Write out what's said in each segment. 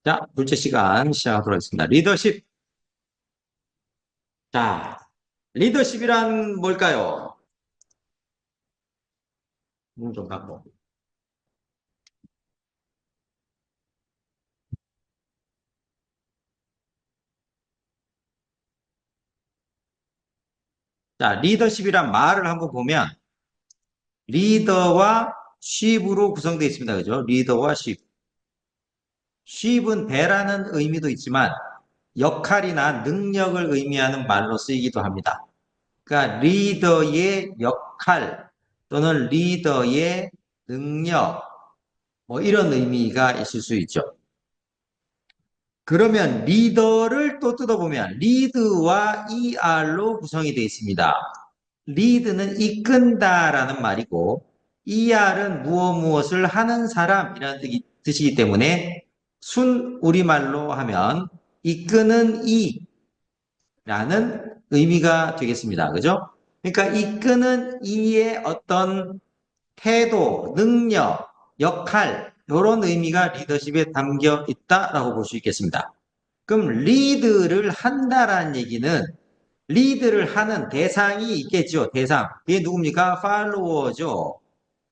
자, 둘째 시간 시작하도록 하겠습니다. 리더십. 자, 리더십이란 뭘까요? 좀 갖고. 자, 리더십이란 말을 한번 보면 리더와 쉽으로 구성되어 있습니다. 그죠? 리더와 쉽. 쉽은 배라는 의미도 있지만 역할이나 능력을 의미하는 말로 쓰이기도 합니다. 그러니까 리더의 역할 또는 리더의 능력 뭐 이런 의미가 있을 수 있죠. 그러면 리더를 또 뜯어보면 리드와 ER로 구성이 되어 있습니다. 리드는 이끈다라는 말이고 ER은 무엇을 하는 사람이라는 뜻이기 때문에 순 우리말로 하면 이끄는 이라는 의미가 되겠습니다. 그죠? 그러니까 이끄는 이의 어떤 태도, 능력, 역할 이런 의미가 리더십에 담겨 있다라고 볼 수 있겠습니다. 그럼 리드를 한다라는 얘기는 리드를 하는 대상이 있겠죠. 대상. 그게 누굽니까? 팔로워죠.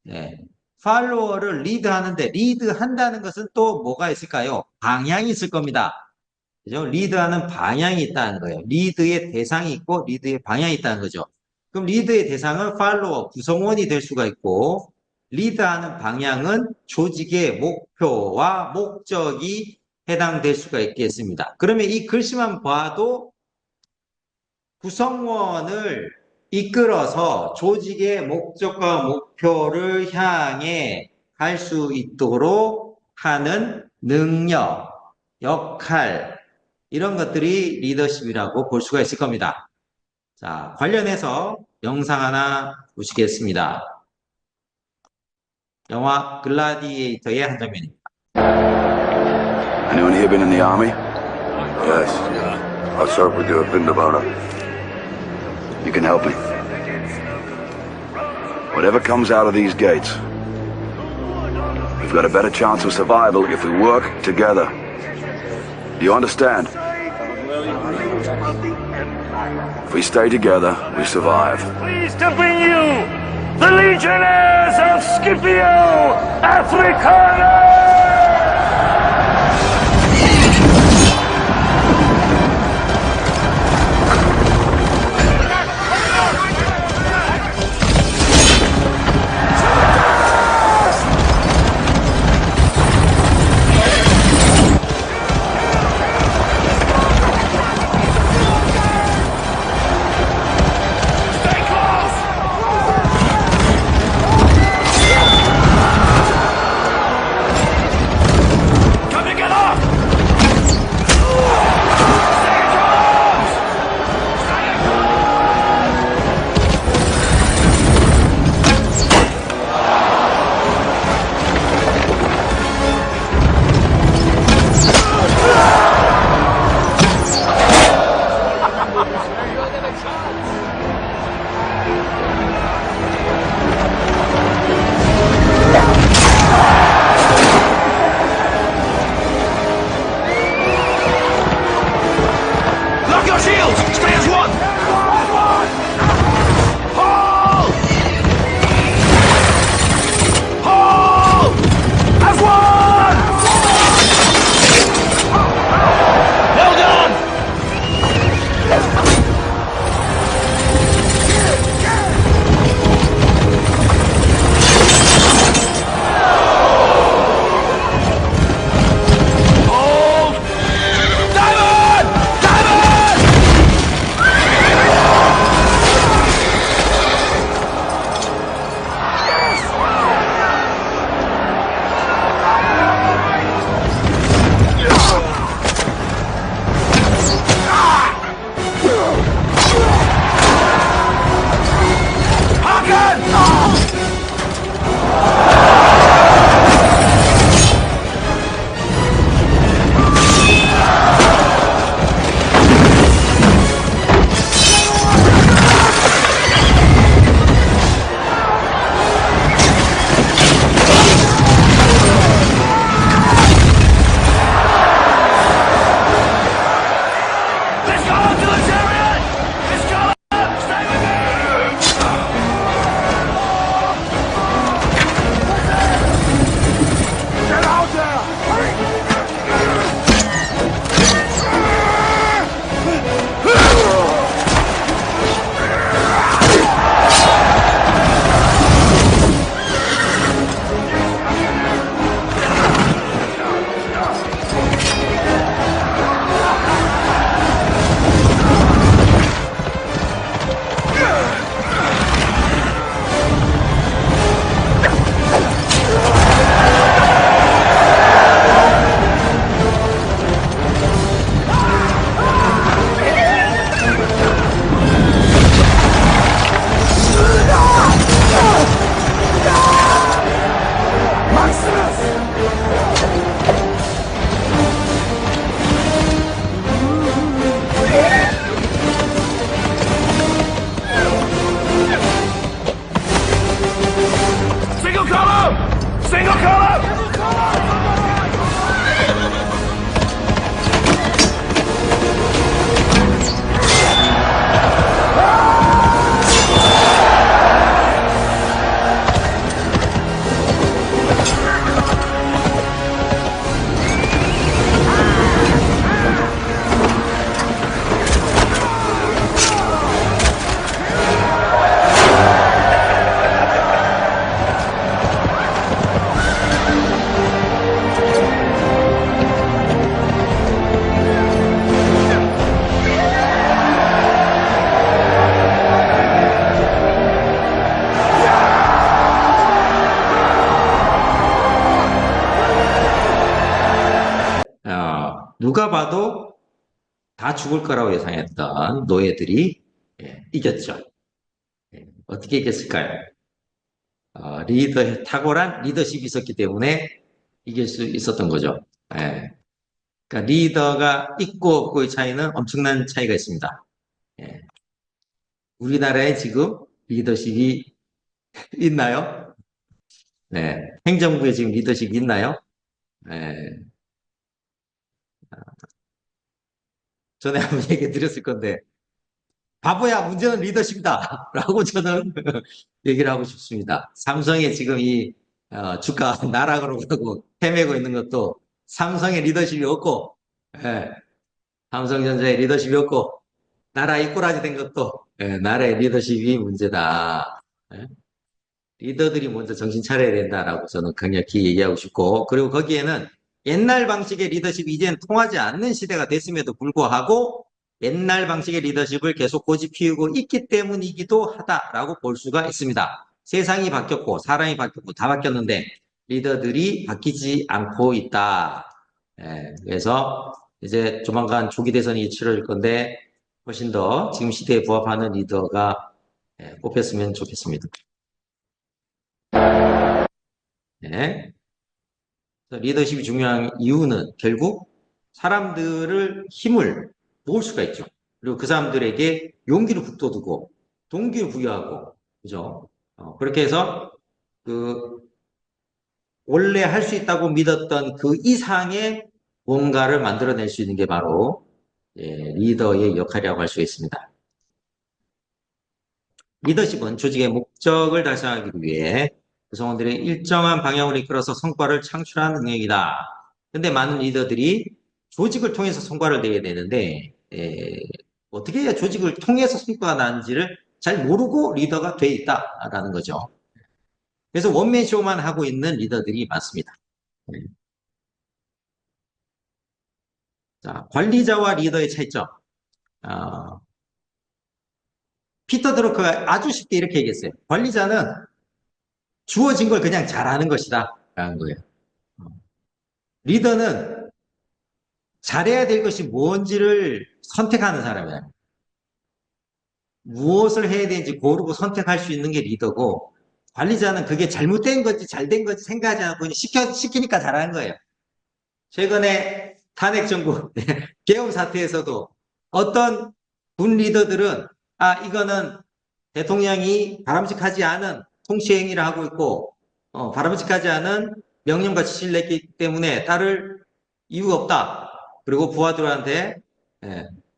네. 팔로워를 리드하는데 리드한다는 것은 또 뭐가 있을까요? 방향이 있을 겁니다. 그죠? 리드하는 방향이 있다는 거예요. 리드의 대상이 있고 리드의 방향이 있다는 거죠. 그럼 리드의 대상은 팔로워, 구성원이 될 수가 있고 리드하는 방향은 조직의 목표와 목적이 해당될 수가 있겠습니다. 그러면 이 글씨만 봐도 구성원을 이끌어서 조직의 목적과 목표를 향해 갈 수 있도록 하는 능력, 역할, 이런 것들이 리더십이라고 볼 수가 있을 겁니다. 자, 관련해서 영상 하나 보시겠습니다. 영화 글라디에이터의 한 장면입니다. Anyone here been in the army? Yes. I served with you at Vindavana. You can help me. Whatever comes out of these gates, we've got a better chance of survival if we work together. Do you understand? If we stay together, we survive. Pleased to bring you the Legionnaires of Scipio Africana! 누가 봐도 다 죽을 거라고 예상했던 노예들이 이겼죠. 어떻게 이겼을까요? 탁월한 리더십이 있었기 때문에 이길 수 있었던 거죠. 그러니까 리더가 있고 없고의 차이는 엄청난 차이가 있습니다. 예. 우리나라에 지금 리더십이 있나요? 네. 행정부에 지금 리더십이 있나요? 네. 전에 한번 얘기 드렸을 건데, 바보야, 문제는 리더십이다. 라고 저는 얘기를 하고 싶습니다. 삼성의 지금 이 주가 나락으로 가고 헤매고 있는 것도 삼성의 리더십이 없고, 예, 삼성전자의 리더십이 없고, 나라의 꼬라지 된 것도 나라의 리더십이 문제다. 예? 리더들이 먼저 정신 차려야 된다라고 저는 강력히 얘기하고 싶고, 그리고 거기에는 옛날 방식의 리더십이 이제는 통하지 않는 시대가 됐음에도 불구하고 옛날 방식의 리더십을 계속 고집피우고 있기 때문이기도 하다라고 볼 수가 있습니다. 세상이 바뀌었고 사람이 바뀌었고 다 바뀌었는데 리더들이 바뀌지 않고 있다. 그래서 이제 조만간 조기 대선이 치러질 건데 훨씬 더 지금 시대에 부합하는 리더가 뽑혔으면 좋겠습니다. 네. 리더십이 중요한 이유는 결국 사람들을 힘을 모을 수가 있죠. 그리고 그 사람들에게 용기를 북돋우고 동기를 부여하고, 그죠? 그렇게 해서 그 원래 할 수 있다고 믿었던 그 이상의 뭔가를 만들어낼 수 있는 게 바로 리더의 역할이라고 할 수 있습니다. 리더십은 조직의 목적을 달성하기 위해 구성원들의 일정한 방향으로 이끌어서 성과를 창출하는 능력이다. 근데 많은 리더들이 조직을 통해서 성과를 내야 되는데 어떻게 해야 조직을 통해서 성과가 나는지를 잘 모르고 리더가 돼 있다라는 거죠. 그래서 원맨쇼만 하고 있는 리더들이 많습니다. 자, 관리자와 리더의 차이점. 피터 드러커가 아주 쉽게 이렇게 얘기했어요. 관리자는 주어진 걸 그냥 잘하는 것이다 라는 거예요. 리더는 잘해야 될 것이 뭔지를 선택하는 사람이야. 무엇을 해야 되는지 고르고 선택할 수 있는 게 리더고, 관리자는 그게 잘못된 건지 잘된 건지 생각하지 않고 그냥 시키니까 잘하는 거예요. 최근에 탄핵 정부 계엄 사태에서도 어떤 군 리더들은 이거는 대통령이 바람직하지 않은 통치 행위를 하고 있고 바람직하지 않은 명령과 지시를 냈기 때문에 따를 이유가 없다. 그리고 부하들한테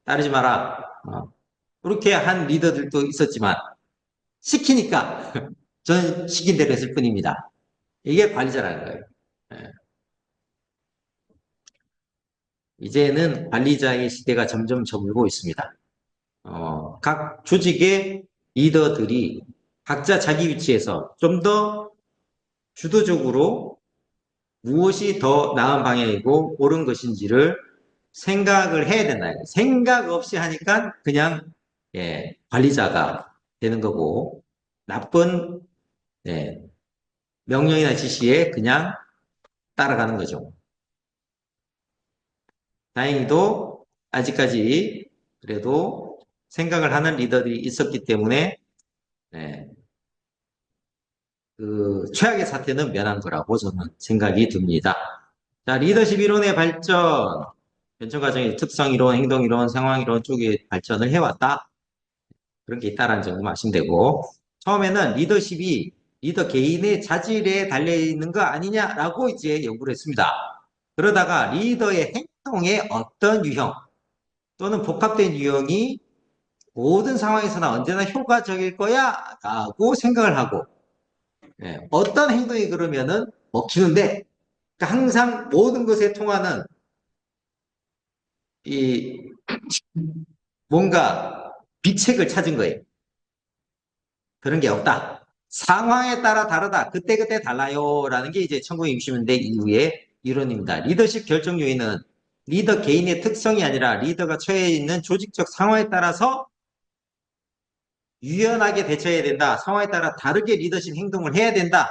따르지 마라. 그렇게 한 리더들도 있었지만 시키니까 저는 시킨 대로 했을 뿐입니다. 이게 관리자라는 거예요. 이제는 관리자의 시대가 점점 접을고 있습니다. 각 조직의 리더들이 각자 자기 위치에서 좀 더 주도적으로 무엇이 더 나은 방향이고 옳은 것인지를 생각을 해야 된다. 생각 없이 하니까 그냥 관리자가 되는 거고 나쁜 명령이나 지시에 그냥 따라가는 거죠. 다행히도 아직까지 그래도 생각을 하는 리더들이 있었기 때문에 그 최악의 사태는 면한 거라고 저는 생각이 듭니다. 자, 리더십 이론의 발전, 변천 과정의 특성 이론, 행동 이론, 상황 이론 쪽에 발전을 해왔다. 그런 게 있다라는 점을 아시면 되고, 처음에는 리더십이 리더 개인의 자질에 달려있는 거 아니냐라고 이제 연구를 했습니다. 그러다가 리더의 행동의 어떤 유형 또는 복합된 유형이 모든 상황에서나 언제나 효과적일 거야 라고 생각을 하고 어떤 행동이 그러면은 먹히는데 그러니까 항상 모든 것에 통하는 이 뭔가 비책을 찾은 거예요. 그런 게 없다. 상황에 따라 다르다. 그때그때 달라요. 라는 게 이제 1960년대 이후의 이론입니다. 리더십 결정 요인은 리더 개인의 특성이 아니라 리더가 처해 있는 조직적 상황에 따라서 유연하게 대처해야 된다. 상황에 따라 다르게 리더십 행동을 해야 된다.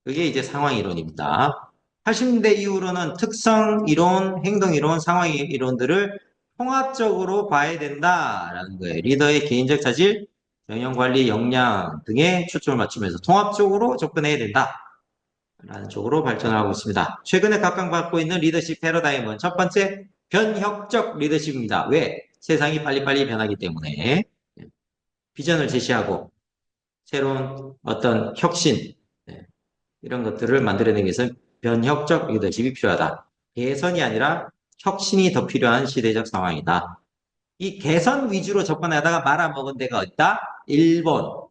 그게 이제 상황 이론입니다. 80년대 이후로는 특성 이론, 행동 이론, 상황 이론들을 통합적으로 봐야 된다라는 거예요. 리더의 개인적 자질, 영역 관리, 역량 등에 초점을 맞추면서 통합적으로 접근해야 된다라는 쪽으로 발전하고 있습니다. 최근에 각광받고 있는 리더십 패러다임은 첫 번째, 변혁적 리더십입니다. 왜? 세상이 빨리빨리 변하기 때문에 비전을 제시하고 새로운 어떤 혁신, 이런 것들을 만들어내기 위해서 변혁적 리더십이 필요하다. 개선이 아니라 혁신이 더 필요한 시대적 상황이다. 이 개선 위주로 접근하다가 말아먹은 데가 있다? 일본.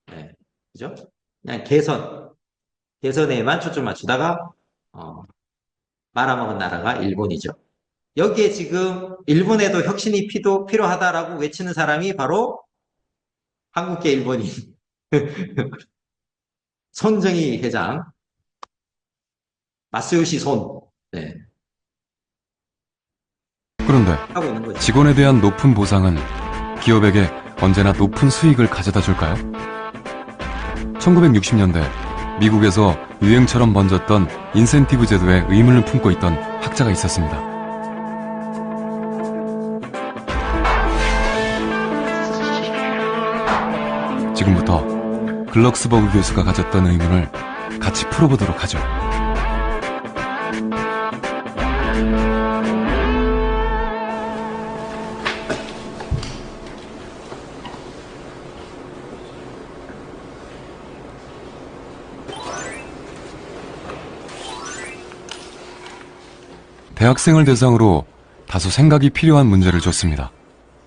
네, 그죠? 그냥 개선에만 초점 맞추다가 말아먹은 나라가 일본이죠. 여기에 지금 일본에도 혁신이 필요하다라고 외치는 사람이 바로 한국계 일본인 손정희 회장, 마스요시 손, 네, 그런데 하고 있는 거죠. 직원에 대한 높은 보상은 기업에게 언제나 높은 수익을 가져다 줄까요? 1960년대 미국에서 유행처럼 번졌던 인센티브 제도에 의문을 품고 있던 학자가 있었습니다. 지금부터 글럭스버그 교수가 가졌던 의문을 같이 풀어보도록 하죠. 대학생을 대상으로 다소 생각이 필요한 문제를 줬습니다.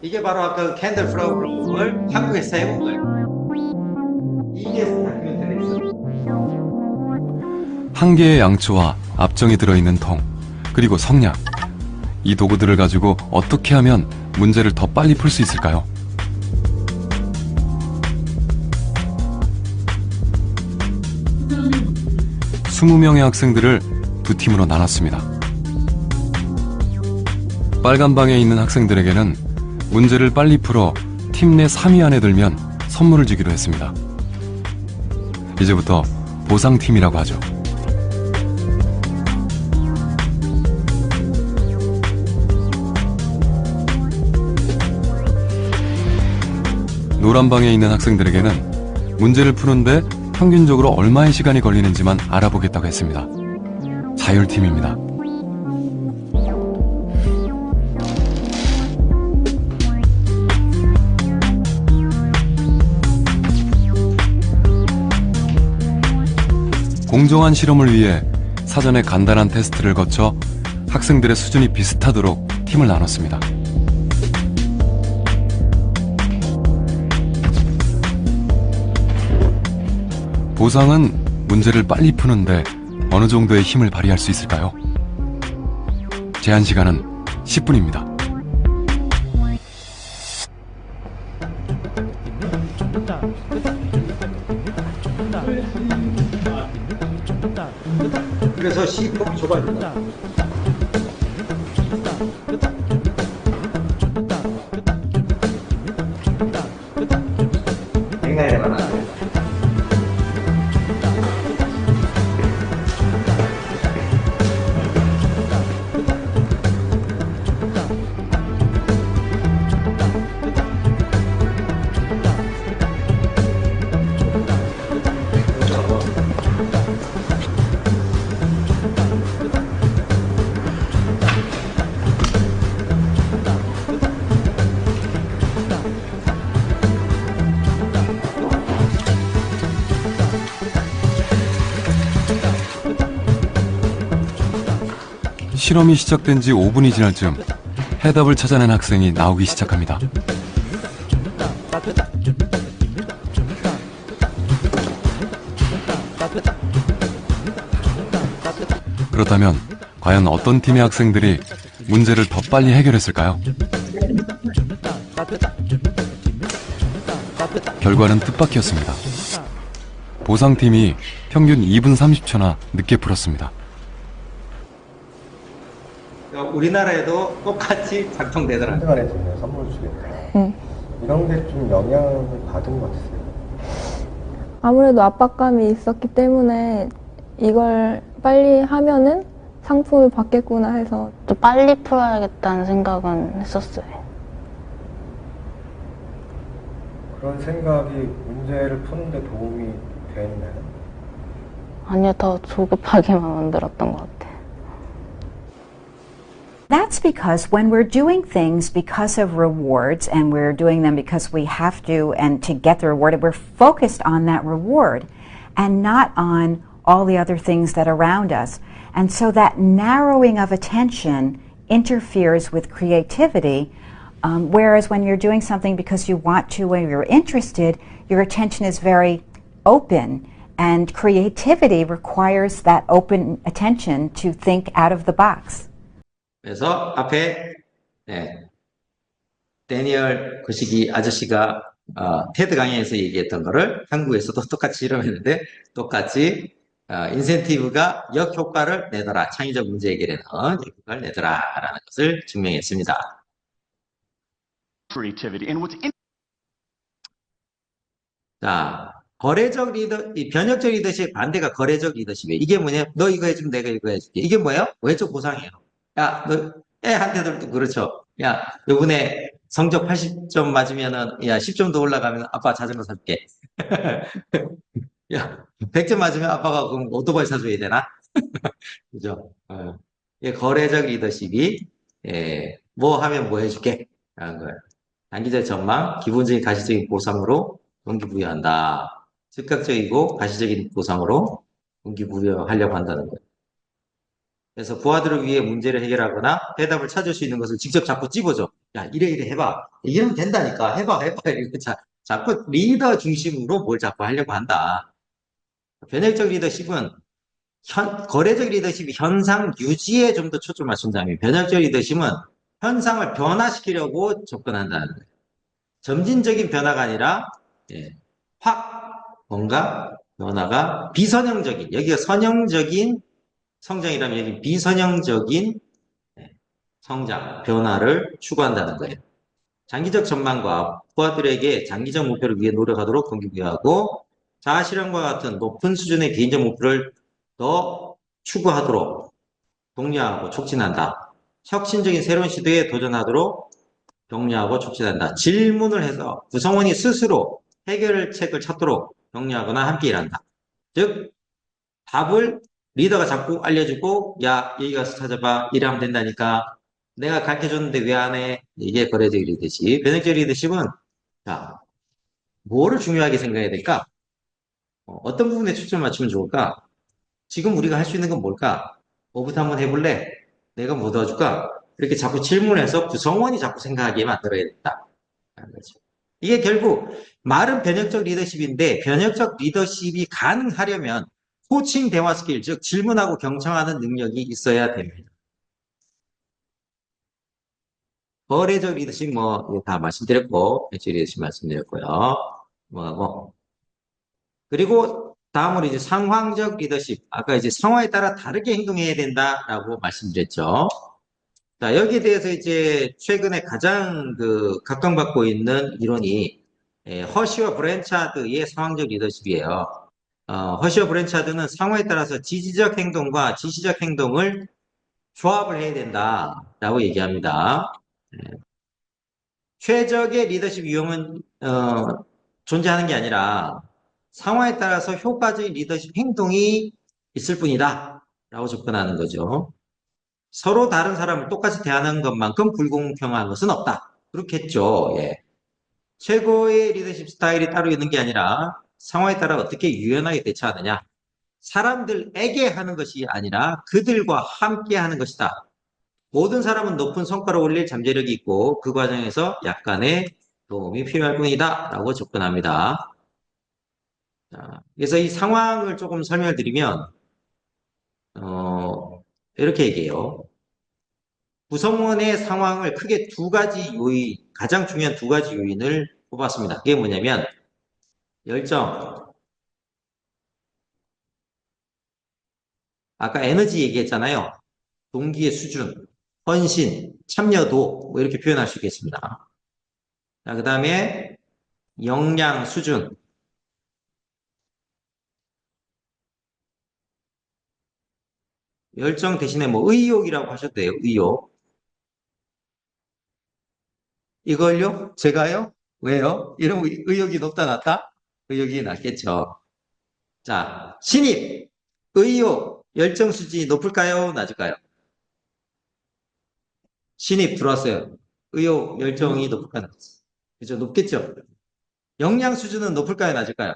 이게 바로 아까 캔들 프로그램을 한국에서 해본 거예요. 이게 다큐멘터리였어요. 한 개의 양초와 압정이 들어있는 통, 그리고 성냥. 이 도구들을 가지고 어떻게 하면 문제를 더 빨리 풀 수 있을까요? 스무 명의 학생들을 두 팀으로 나눴습니다. 빨간 방에 있는 학생들에게는 문제를 빨리 풀어 팀 내 3위 안에 들면 선물을 주기로 했습니다. 이제부터 보상팀이라고 하죠. 노란 방에 있는 학생들에게는 문제를 푸는데 평균적으로 얼마의 시간이 걸리는지만 알아보겠다고 했습니다. 자율팀입니다. 공정한 실험을 위해 사전에 간단한 테스트를 거쳐 학생들의 수준이 비슷하도록 팀을 나눴습니다. 보상은 문제를 빨리 푸는데 어느 정도의 힘을 발휘할 수 있을까요? 제한 시간은 10분입니다. 그래서 시폭 좁아야 된다. 굉장히 많아. 실험이 시작된 지 5분이 지날 즈음 해답을 찾아낸 학생이 나오기 시작합니다. 그렇다면 과연 어떤 팀의 학생들이 문제를 더 빨리 해결했을까요? 결과는 뜻밖이었습니다. 보상팀이 평균 2분 30초나 늦게 풀었습니다. 우리나라에도 똑같이 작동되더라고요. 생활에 되면 선물 주겠다. 이런 게 좀 영향을 받은 것 같으세요? 아무래도 압박감이 있었기 때문에 이걸 빨리 하면은 상품을 받겠구나 해서 좀 빨리 풀어야겠다는 생각은 했었어요. 그런 생각이 문제를 푸는데 도움이 됐나요? 아니요, 더 조급하게만 만들었던 것 같아요. That's because when we're doing things because of rewards and we're doing them because we have to and to get the reward, we're focused on that reward and not on all the other things that are around us. And so that narrowing of attention interferes with creativity, whereas when you're doing something because you want to or you're interested, your attention is very open, and creativity requires that open attention to think out of the box. 그래서 앞에 데니얼 거시기 아저씨가 테드 강의에서 얘기했던 거를 한국에서도 똑같이 실험했는데 똑같이 인센티브가 역효과를 내더라. 창의적 문제 해결에는 역효과를 내더라라는 것을 증명했습니다. creativity. And what's 자, 거래적 리더, 이 변혁적 리더십 반대가 거래적 리더십이에요. 이게 뭐냐? 너 이거 해주면 내가 이거 해줄게. 이게 뭐예요? 외적 보상이에요. 야, 너 애한테들도 그렇죠. 야, 요번에 성적 80점 맞으면은, 야, 10점 더 올라가면 아빠 자전거 사줄게. 야, 100점 맞으면 아빠가 그럼 오토바이 사줘야 되나? 그죠? 이 거래적 리더십이, 뭐 하면 뭐 해줄게? 라는 거예요. 단기적 전망, 기본적인 가시적인 보상으로 동기부여한다. 즉각적이고 가시적인 보상으로 동기부여하려고 한다는 거예요. 그래서 부하들을 위해 문제를 해결하거나 대답을 찾을 수 있는 것을 직접 자꾸 찝어줘. 야, 이래 해봐. 이러면 된다니까. 해봐. 이렇게 자꾸 리더 중심으로 뭘 자꾸 하려고 한다. 변혁적 리더십은 거래적 리더십이 현상 유지에 좀 더 초점을 맞춘다면 변혁적 리더십은 현상을 변화시키려고 접근한다는 거예요. 점진적인 변화가 아니라 확 뭔가 변화가 비선형적인, 여기가 선형적인 성장이라면 여기 비선형적인 성장, 변화를 추구한다는 거예요. 장기적 전망과 부하들에게 장기적 목표를 위해 노력하도록 동기부여하고 자아실현과 같은 높은 수준의 개인적 목표를 더 추구하도록 독려하고 촉진한다. 혁신적인 새로운 시도에 도전하도록 격려하고 촉진한다. 질문을 해서 구성원이 스스로 해결책을 찾도록 격려하거나 함께 일한다. 즉 답을 리더가 자꾸 알려주고 야 여기 가서 찾아봐 이러면 된다니까 내가 가르쳐줬는데 왜 안 해? 이게 거래적 리더십. 변혁적 리더십은 자 뭐를 중요하게 생각해야 될까? 어떤 부분에 초점을 맞추면 좋을까? 지금 우리가 할 수 있는 건 뭘까? 뭐부터 한번 해볼래? 내가 뭐 도와줄까? 이렇게 자꾸 질문해서 구성원이 자꾸 생각하게 만들어야 된다. 이게 결국 말은 변혁적 리더십인데 변혁적 리더십이 가능하려면 코칭 대화 스킬, 즉 질문하고 경청하는 능력이 있어야 됩니다. 거래적 리더십 뭐 다 말씀드렸고 변혁적 리더십 말씀드렸고요. 그리고 다음으로 이제 상황적 리더십. 아까 이제 상황에 따라 다르게 행동해야 된다라고 말씀드렸죠. 자, 여기에 대해서 이제 최근에 가장 각광받고 있는 이론이 허쉬와 브랜차드의 상황적 리더십이에요. 허쉬와 브랜차드는 상황에 따라서 지지적 행동과 지시적 행동을 조합을 해야 된다라고 얘기합니다. 최적의 리더십 유형은 존재하는 게 아니라 상황에 따라서 효과적인 리더십 행동이 있을 뿐이다 라고 접근하는 거죠. 서로 다른 사람을 똑같이 대하는 것만큼 불공평한 것은 없다. 그렇겠죠. 예. 최고의 리더십 스타일이 따로 있는 게 아니라 상황에 따라 어떻게 유연하게 대처하느냐. 사람들에게 하는 것이 아니라 그들과 함께 하는 것이다. 모든 사람은 높은 성과를 올릴 잠재력이 있고 그 과정에서 약간의 도움이 필요할 뿐이다 라고 접근합니다. 자, 그래서 이 상황을 조금 설명을 드리면 이렇게 얘기해요. 구성원의 상황을 크게 두 가지 요인, 가장 중요한 두 가지 요인을 뽑았습니다. 그게 뭐냐면 열정, 아까 에너지 얘기했잖아요. 동기의 수준, 헌신, 참여도 뭐 이렇게 표현할 수 있겠습니다. 자, 그 다음에 역량 수준, 열정 대신에 뭐 의욕이라고 하셔도 돼요. 의욕. 이걸요? 제가요? 왜요? 이런 의욕이 높다 낮다? 의욕이 낮겠죠. 자, 신입, 의욕, 열정 수준이 높을까요? 낮을까요? 신입 들어왔어요. 의욕, 열정이 높을까요? 그죠? 높겠죠? 역량 수준은 높을까요? 낮을까요?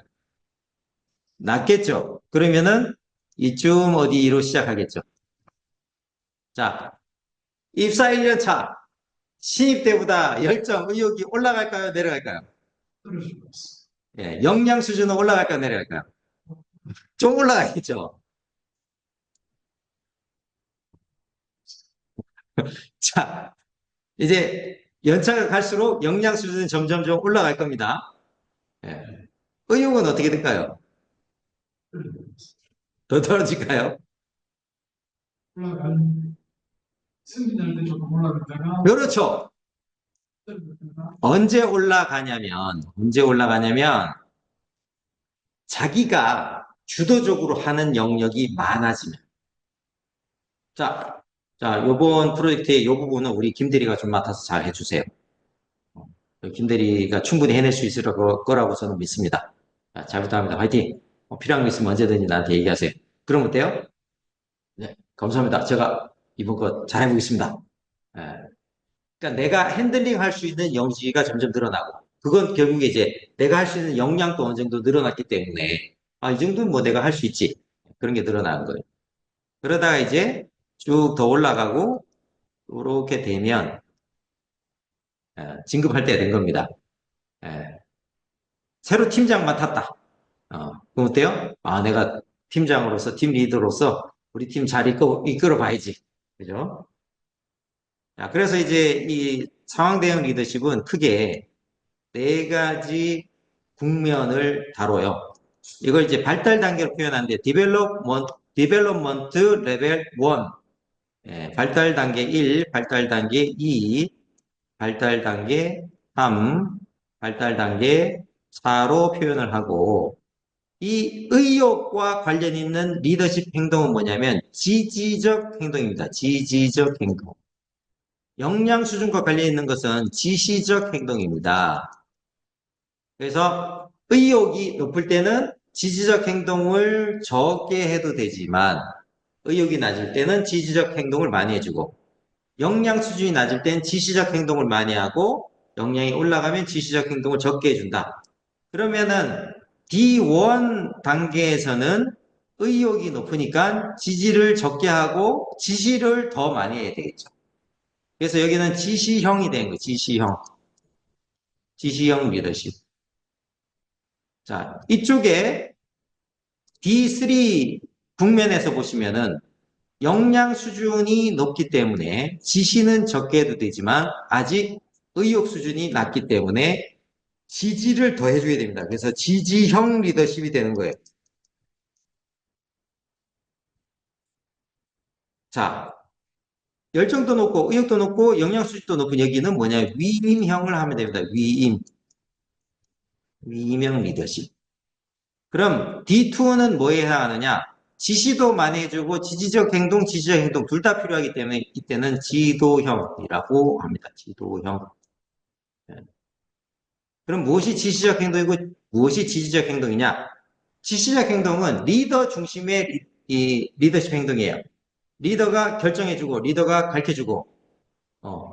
낮겠죠? 그러면은 이쯤 어디로 시작하겠죠? 자, 입사 1년 차, 신입 때보다 열정, 의욕이 올라갈까요? 내려갈까요? 예, 역량 수준은 올라갈까요? 내려갈까요? 좀 올라가겠죠? 자, 이제 연차가 갈수록 역량 수준은 점점점 올라갈 겁니다. 예. 의욕은 어떻게 될까요? 더 떨어질까요? 그렇죠. 언제 올라가냐면, 자기가 주도적으로 하는 영역이 많아지면. 자, 요번 프로젝트의 이 부분은 우리 김대리가 좀 맡아서 잘 해주세요. 김대리가 충분히 해낼 수 있을 거라고 저는 믿습니다. 자, 잘 부탁합니다. 화이팅! 필요한 거 있으면 언제든지 나한테 얘기하세요. 그럼 어때요? 네, 감사합니다. 제가 이번 거 잘 해보겠습니다. 예. 그러니까 내가 핸들링 할 수 있는 여지가 점점 늘어나고, 그건 결국에 이제 내가 할 수 있는 역량도 어느 정도 늘어났기 때문에, 아, 이 정도는 뭐 내가 할 수 있지. 그런 게 늘어나는 거예요. 그러다가 이제 쭉 더 올라가고, 이렇게 되면, 진급할 때가 된 겁니다. 예. 새로 팀장 맡았다. 그럼 어때요? 아, 내가 팀장으로서, 팀 리더로서 우리 팀 잘 이끌어 봐야지. 그죠? 자, 그래서 이제 이 상황 대응 리더십은 크게 네 가지 국면을 다뤄요. 이걸 이제 발달 단계로 표현하는데, 디벨롭먼트 레벨 1, 발달 단계 1, 발달 단계 2, 발달 단계 3, 발달 단계 4로 표현을 하고, 이 의욕과 관련 있는 리더십 행동은 뭐냐면 지지적 행동입니다. 지지적 행동. 역량 수준과 관련 있는 것은 지시적 행동입니다. 그래서 의욕이 높을 때는 지지적 행동을 적게 해도 되지만, 의욕이 낮을 때는 지지적 행동을 많이 해주고, 역량 수준이 낮을 땐 지시적 행동을 많이 하고, 역량이 올라가면 지시적 행동을 적게 해준다. 그러면은 D1 단계에서는 의욕이 높으니까 지지를 적게 하고 지시를 더 많이 해야 되겠죠. 그래서 여기는 지시형이 되는 거예요. 지시형. 지시형 리더십. 자, 이쪽에 D3 국면에서 보시면은 역량 수준이 높기 때문에 지시는 적게 해도 되지만 아직 의욕 수준이 낮기 때문에 지지를 더 해줘야 됩니다. 그래서 지지형 리더십이 되는 거예요. 자, 열정도 높고 의욕도 높고 역량 수준도 높은 여기는 뭐냐, 위임형을 하면 됩니다. 위임형 리더십. 그럼 D2는 뭐에 해당하느냐? 지시도 많이 해주고 지지적 행동, 지지적 행동 둘 다 필요하기 때문에 이때는 지도형이라고 합니다. 지도형. 그럼 무엇이 지시적 행동이고 무엇이 지지적 행동이냐? 지시적 행동은 리더 중심의 이 리더십 행동이에요. 리더가 결정해주고 리더가 가르쳐주고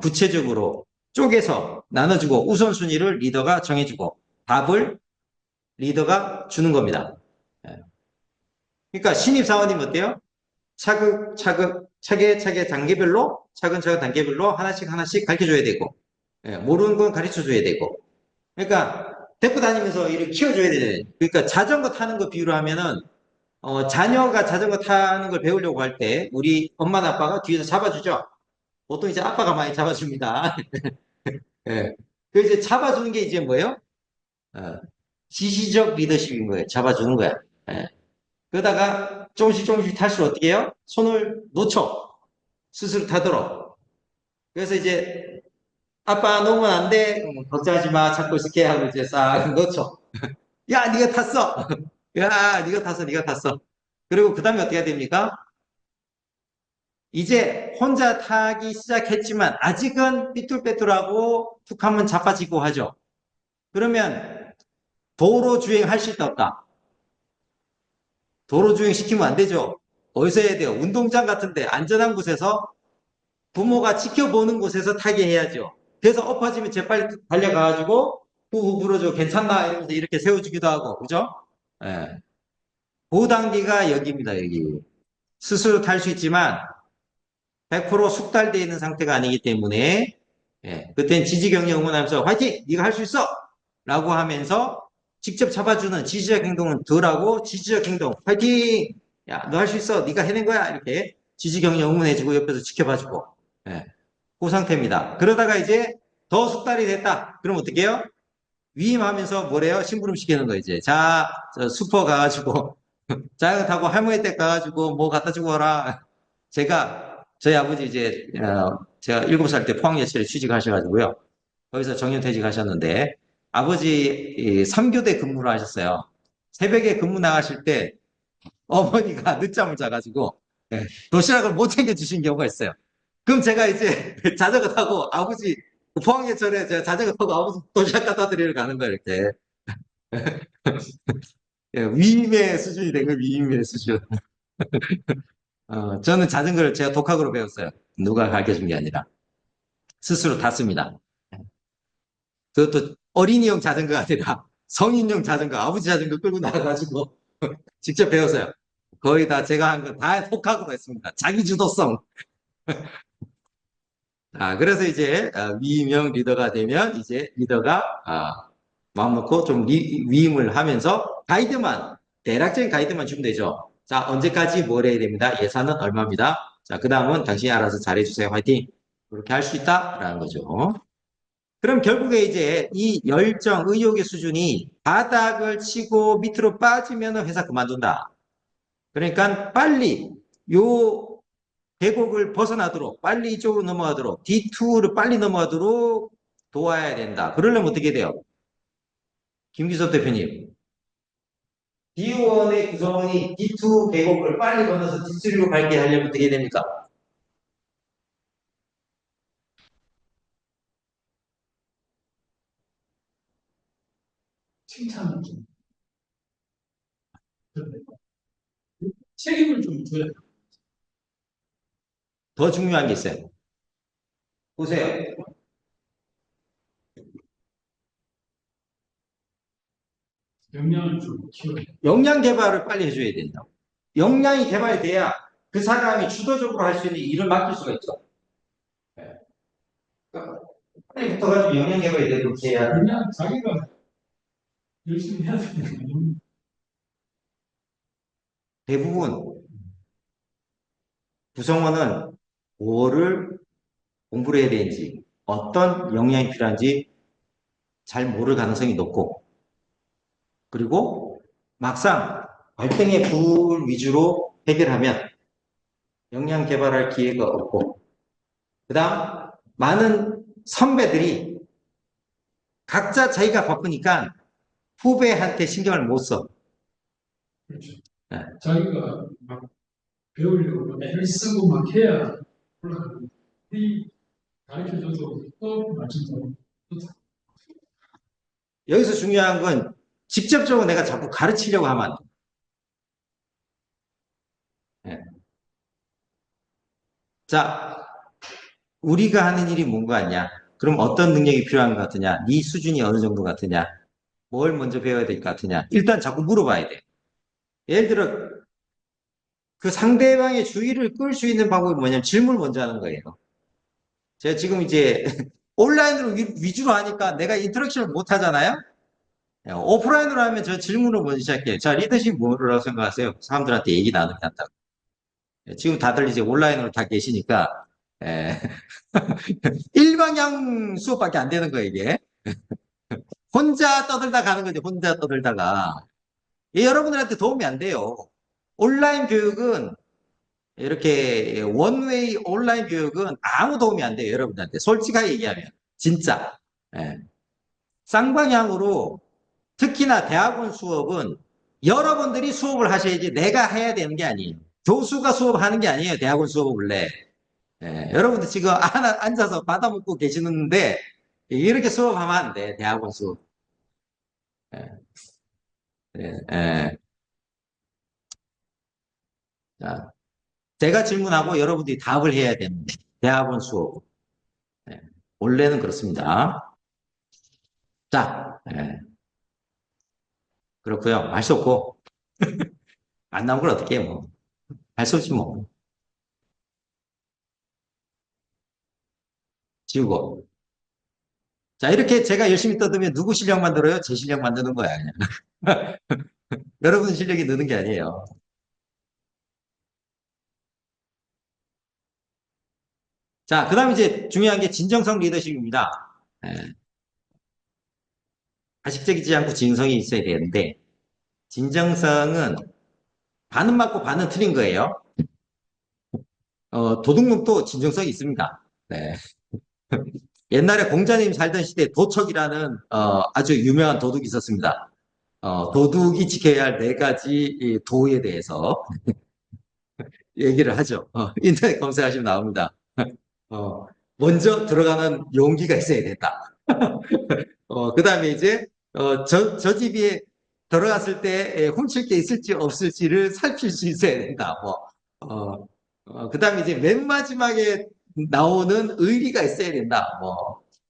구체적으로 쪼개서 나눠주고 우선순위를 리더가 정해주고 답을 리더가 주는 겁니다. 그러니까 신입사원님 어때요? 차근차근 단계별로 하나씩 가르쳐줘야 되고, 모르는 건 가르쳐줘야 되고, 그러니까 데리고 다니면서 이렇게 키워줘야 되잖아요. 그러니까 자전거 타는 거 비유로 하면은 자녀가 자전거 타는 걸 배우려고 할 때 우리 엄마나 아빠가 뒤에서 잡아주죠. 보통 이제 아빠가 많이 잡아줍니다. 예. 그 이제 잡아주는 게 이제 뭐예요? 지시적 리더십인 거예요. 잡아주는 거야. 예. 그러다가 조금씩 탈수록 어떻게 해요? 손을 놓쳐. 스스로 타도록. 그래서 이제 아빠 놓으면 안 돼. 걱정하지 마. 잡고 있을게 하고 이제 싹 놓쳐. 야, 네가 탔어. 야, 네가 탔어. 그리고 그 다음에 어떻게 해야 됩니까? 이제 혼자 타기 시작했지만 아직은 삐뚤빼뚤하고 툭 하면 자빠지고 하죠. 그러면 도로 주행할 수 있다 없다? 도로 주행 시키면 안 되죠. 어디서 해야 돼요? 운동장 같은데 안전한 곳에서 부모가 지켜보는 곳에서 타게 해야죠. 그래서 엎어지면 재빨리 달려가가지고 후후 불어줘 괜찮나 이러면서 이렇게 세워주기도 하고 그죠? 예. 보호 단계가 여기입니다. 여기 스스로 탈 수 있지만 100% 숙달되어 있는 상태가 아니기 때문에 예, 그땐 지지경례 응원하면서 화이팅! 네가 할 수 있어! 라고 하면서 직접 잡아주는 지지적 행동은 덜하고 지지적 행동 화이팅! 야, 너 할 수 있어! 네가 해낸 거야! 이렇게 지지경례 응원해주고 옆에서 지켜봐주고 예, 그 상태입니다. 그러다가 이제 더 숙달이 됐다. 그럼 어떻게 해요? 위임하면서 뭐래요? 심부름 시키는 거 이제. 자, 저 슈퍼 가가지고 자전거 타고 할머니 댁 가가지고 뭐 갖다 주고 와라. 저희 아버지 이제 제가 7살 때 포항예체를 취직하셔가지고요. 거기서 정년퇴직 하셨는데 아버지 3교대 근무를 하셨어요. 새벽에 근무 나가실 때 어머니가 늦잠을 자가지고 예, 도시락을 못 챙겨주신 경우가 있어요. 그럼 제가 이제 자전거 타고 아버지 포항예철에 제가 자전거 타고 아버지 도시락 갖다 드리러 가는 거예요, 이렇게. 예, 위임의 수준이 된 거예요, 위임의 수준. 저는 자전거를 제가 독학으로 배웠어요. 누가 가르쳐 준 게 아니라. 스스로 탔습니다. 그것도 어린이용 자전거가 아니라 성인용 자전거, 아버지 자전거 끌고 나가가지고 직접 배웠어요. 거의 다 제가 한 거 다 독학으로 했습니다. 자기 주도성. 그래서 이제 위임형 리더가 되면 이제 리더가 마음 놓고 좀 위임을 하면서 대략적인 가이드만 주면 되죠. 자, 언제까지 뭘 해야 됩니다. 예산은 얼마입니다. 자, 그 다음은 당신이 알아서 잘해주세요. 화이팅! 그렇게 할 수 있다라는 거죠. 그럼 결국에 이제 이 열정, 의욕의 수준이 바닥을 치고 밑으로 빠지면 회사 그만둔다. 그러니까 빨리 요 계곡을 벗어나도록 빨리 이쪽으로 넘어가도록 D2를 빨리 넘어가도록 도와야 된다. 그러려면 어떻게 돼요? 김기섭 대표님. D1의 구성원이 D2 계곡을 빨리 건너서 D3로 갈게 하려면 어떻게 됩니까? 칭찬을 좀 책임을 좀 져야 돼요. 더 중요한 게 있어요. 보세요. 역량을 좀 키워야 돼요. 역량 개발을 빨리 해줘야 된다. 역량이 개발돼야 그 사람이 주도적으로 할 수 있는 일을 맡길 수가 있죠. 네. 그러니까 빨리 붙어가지고 역량 개발이 되도록 해야 돼. 그냥 자기가 열심히 해야 되니까. 대부분 구성원은 뭐를 공부를 해야 되는지 어떤 역량이 필요한지 잘 모를 가능성이 높고 그리고 막상 발등의 불 위주로 해결하면 역량 개발할 기회가 없고 그 다음 많은 선배들이 각자 자기가 바쁘니까 후배한테 신경을 못 써. 그렇죠. 네. 자기가 막 배우려고 애를 쓰고 막 해야 올라가고 가르쳐줘도 또 맞춰서 여기서 중요한 건 직접적으로 내가 자꾸 가르치려고 하면 안 돼. 네. 자, 우리가 하는 일이 뭔가 같냐? 그럼 어떤 능력이 필요한 것 같으냐? 네 수준이 어느 정도 같으냐? 뭘 먼저 배워야 될 것 같으냐? 일단 자꾸 물어봐야 돼. 예를 들어 그 상대방의 주의를 끌 수 있는 방법이 뭐냐면 질문을 먼저 하는 거예요. 제가 지금 이제 온라인으로 위주로 하니까 내가 인터랙션을 못 하잖아요? 오프라인으로 하면 저 질문을 먼저 시작해요. 자, 리더십 뭐라고 생각하세요? 사람들한테 얘기 나누게 한다고. 지금 다들 이제 온라인으로 다 계시니까, 일방향 수업밖에 안 되는 거예요, 이게. 혼자 떠들다 가는 거죠, 혼자 떠들다가. 여러분들한테 도움이 안 돼요. 온라인 교육은 이렇게 원웨이 온라인 교육은 아무 도움이 안 돼요. 여러분들한테 솔직하게 얘기하면 진짜 쌍방향으로 특히나 대학원 수업은 여러분들이 수업을 하셔야지 내가 해야 되는 게 아니에요. 교수가 수업하는 게 아니에요. 대학원 수업은 원래. 예, 여러분들 지금 앉아서 받아먹고 계시는데 이렇게 수업하면 안 돼. 대학원 수업. 예, 예, 예. 자, 제가 질문하고 여러분들이 답을 해야 되는데 대학원 수업. 예, 원래는 그렇습니다. 자, 예, 그렇고요. 할 수 없고 안 나온 걸 어떻게 해요? 뭐. 할 수 없지 뭐. 지우고. 자, 이렇게 제가 열심히 떠들면 누구 실력 만들어요? 제 실력 만드는 거야, 그냥. 여러분 실력이 느는 게 아니에요. 자, 그 다음에 이제 중요한 게 진정성 리더십입니다. 예, 가식적이지 않고 진정성이 있어야 되는데, 진정성은 반은 맞고 반은 틀린 거예요. 도둑놈도 진정성이 있습니다. 네. 옛날에 공자님 살던 시대에 도척이라는 아주 유명한 도둑이 있었습니다. 도둑이 지켜야 할 네 가지 이 도에 대해서 얘기를 하죠. 인터넷 검색하시면 나옵니다. 먼저 들어가는 용기가 있어야 된다. 그 다음에 이제, 저 집에 들어갔을 때 훔칠 게 있을지 없을지를 살필 수 있어야 된다. 그 다음에 이제 맨 마지막에 나오는 의리가 있어야 된다.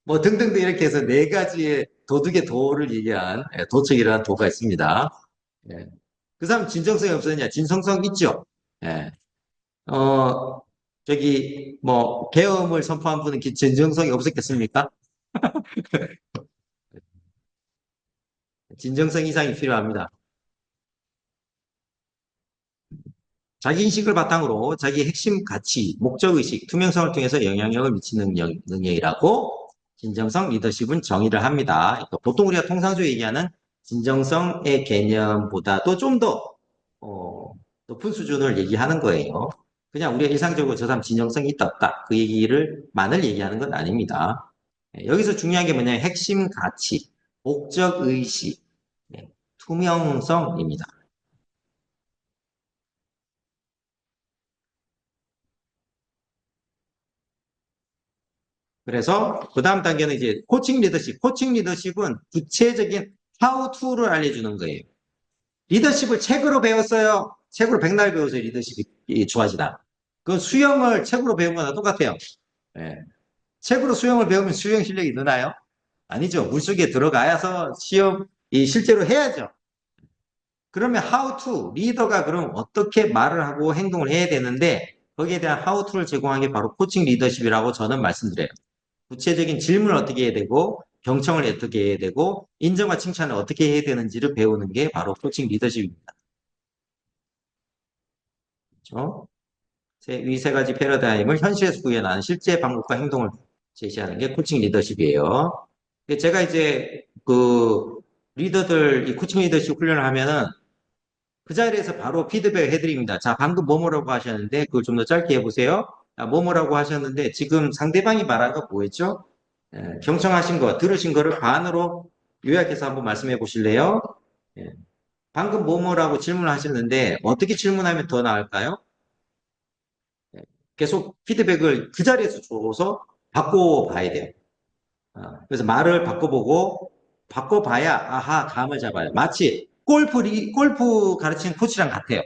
뭐 등등등 이렇게 해서 네 가지의 도둑의 도를 얘기한 도척이라는 도가 있습니다. 예. 그 사람 진정성이 없었냐? 진성성 있죠. 예. 저기 뭐 계엄을 선포한 분은 진정성이 없었겠습니까? 진정성 이상이 필요합니다. 자기인식을 바탕으로 자기 핵심 가치, 목적의식, 투명성을 통해서 영향력을 미치는 능력이라고 진정성 리더십은 정의를 합니다. 그러니까 보통 우리가 통상적으로 얘기하는 진정성의 개념보다도 좀 더 높은 수준을 얘기하는 거예요. 그냥 우리가 일상적으로 저 사람 진정성이 있다 없다 그 얘기를만을 얘기하는 건 아닙니다. 여기서 중요한 게 뭐냐면 핵심 가치, 목적의식, 투명성입니다. 그래서 그 다음 단계는 이제 코칭 리더십. 코칭 리더십은 구체적인 how to를 알려주는 거예요. 리더십을 책으로 배웠어요. 책으로 백날 배워서 리더십이 좋아지다. 그 수영을 책으로 배운 거나 똑같아요. 예. 책으로 수영을 배우면 수영 실력이 느나요? 아니죠. 물속에 들어가서 실제로 해야죠. 그러면 how to, 리더가 그럼 어떻게 말을 하고 행동을 해야 되는데 거기에 대한 how to를 제공한 게 바로 코칭 리더십이라고 저는 말씀드려요. 구체적인 질문을 어떻게 해야 되고 경청을 어떻게 해야 되고 인정과 칭찬을 어떻게 해야 되는지를 배우는 게 바로 코칭 리더십입니다. 그렇죠? 이 세 가지 패러다임을 현실에서 구현하는 실제 방법과 행동을 제시하는 게 코칭 리더십이에요. 제가 이제 그 리더들 이 코칭 리더십 훈련을 하면은 그 자리에서 바로 피드백 해드립니다. 자, 방금 뭐뭐라고 하셨는데 그걸 좀 더 짧게 해보세요. 뭐뭐라고 하셨는데 지금 상대방이 말한 거 뭐였죠? 경청하신 거, 들으신 거를 반으로 요약해서 한번 말씀해 보실래요? 방금 뭐뭐라고 질문을 하셨는데 어떻게 질문하면 더 나을까요? 계속 피드백을 그 자리에서 줘서 바꿔봐야 돼요. 그래서 말을 바꿔봐야 아하 감을 잡아요. 마치 골프 가르치는 코치랑 같아요.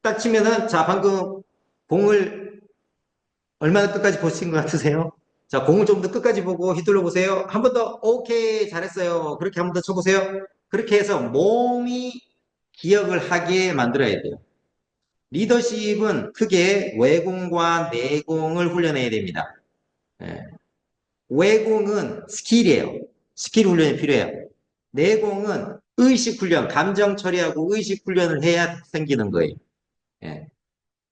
딱 치면은 자 방금 공을 얼마나 끝까지 보신 것 같으세요? 자 공을 좀 더 끝까지 보고 휘둘러 보세요. 한 번 더 오케이 잘했어요. 그렇게 한 번 더 쳐보세요. 그렇게 해서 몸이 기억을 하게 만들어야 돼요. 리더십은 크게 외공과 내공을 훈련해야 됩니다. 외공은 스킬이에요. 스킬 훈련이 필요해요. 내공은 의식 훈련, 감정 처리하고 의식 훈련을 해야 생기는 거예요.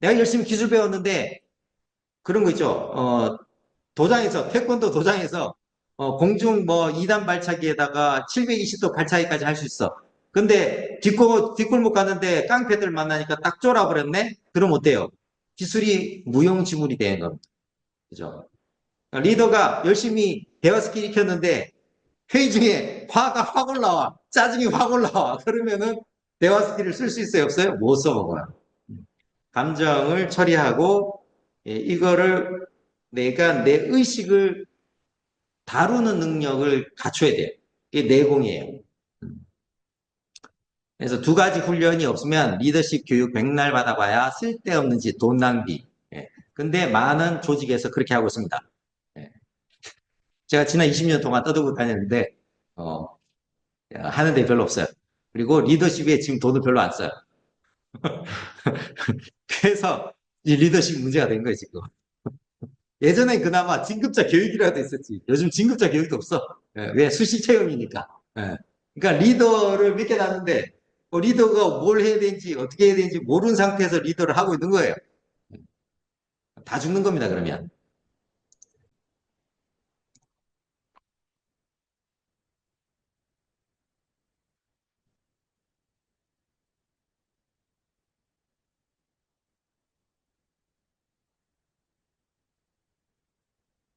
내가 열심히 기술 배웠는데 그런 거 있죠. 도장에서 태권도 도장에서 공중 뭐 2단 발차기에다가 720도 발차기까지 할 수 있어. 근데 뒷골목 가는데 깡패들 만나니까 딱 쫄아버렸네? 그럼 어때요? 기술이 무용지물이 되는 겁니다. 그죠? 리더가 열심히 대화 스킬 익혔는데 회의 중에 화가 확 올라와. 짜증이 확 올라와. 그러면은 대화 스킬을 쓸 수 있어요? 없어요? 못 써먹어요. 감정을 처리하고 이거를 내가 내 의식을 다루는 능력을 갖춰야 돼요. 이게 내공이에요. 그래서 두 가지 훈련이 없으면 리더십 교육 백날 받아봐야 쓸데없는 짓, 돈 낭비. 근데 많은 조직에서 그렇게 하고 있습니다. 제가 지난 20년 동안 떠들고 다녔는데 하는 데 별로 없어요. 그리고 리더십에 지금 돈을 별로 안 써요. 그래서 이 리더십 문제가 된 거예요, 지금. 예전엔 그나마 진급자 교육이라도 있었지. 요즘 진급자 교육도 없어. 왜? 수시 체험이니까. 그러니까 리더를 맡겨놨는데 리더가 뭘 해야 되는지 어떻게 해야 되는지 모르는 상태에서 리더를 하고 있는 거예요. 다 죽는 겁니다, 그러면.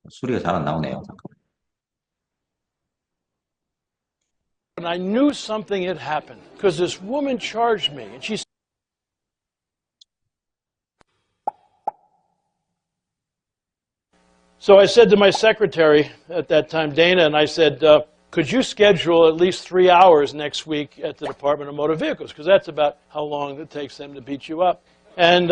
소리가 잘 안 나오네요. 잠깐만. And I knew something had happened because this woman charged me, and she So I said to my secretary at that time, Dana, and I said, could you schedule at least 3 hours next week at the Department of Motor Vehicles? Because that's about how long it takes them to beat you up. And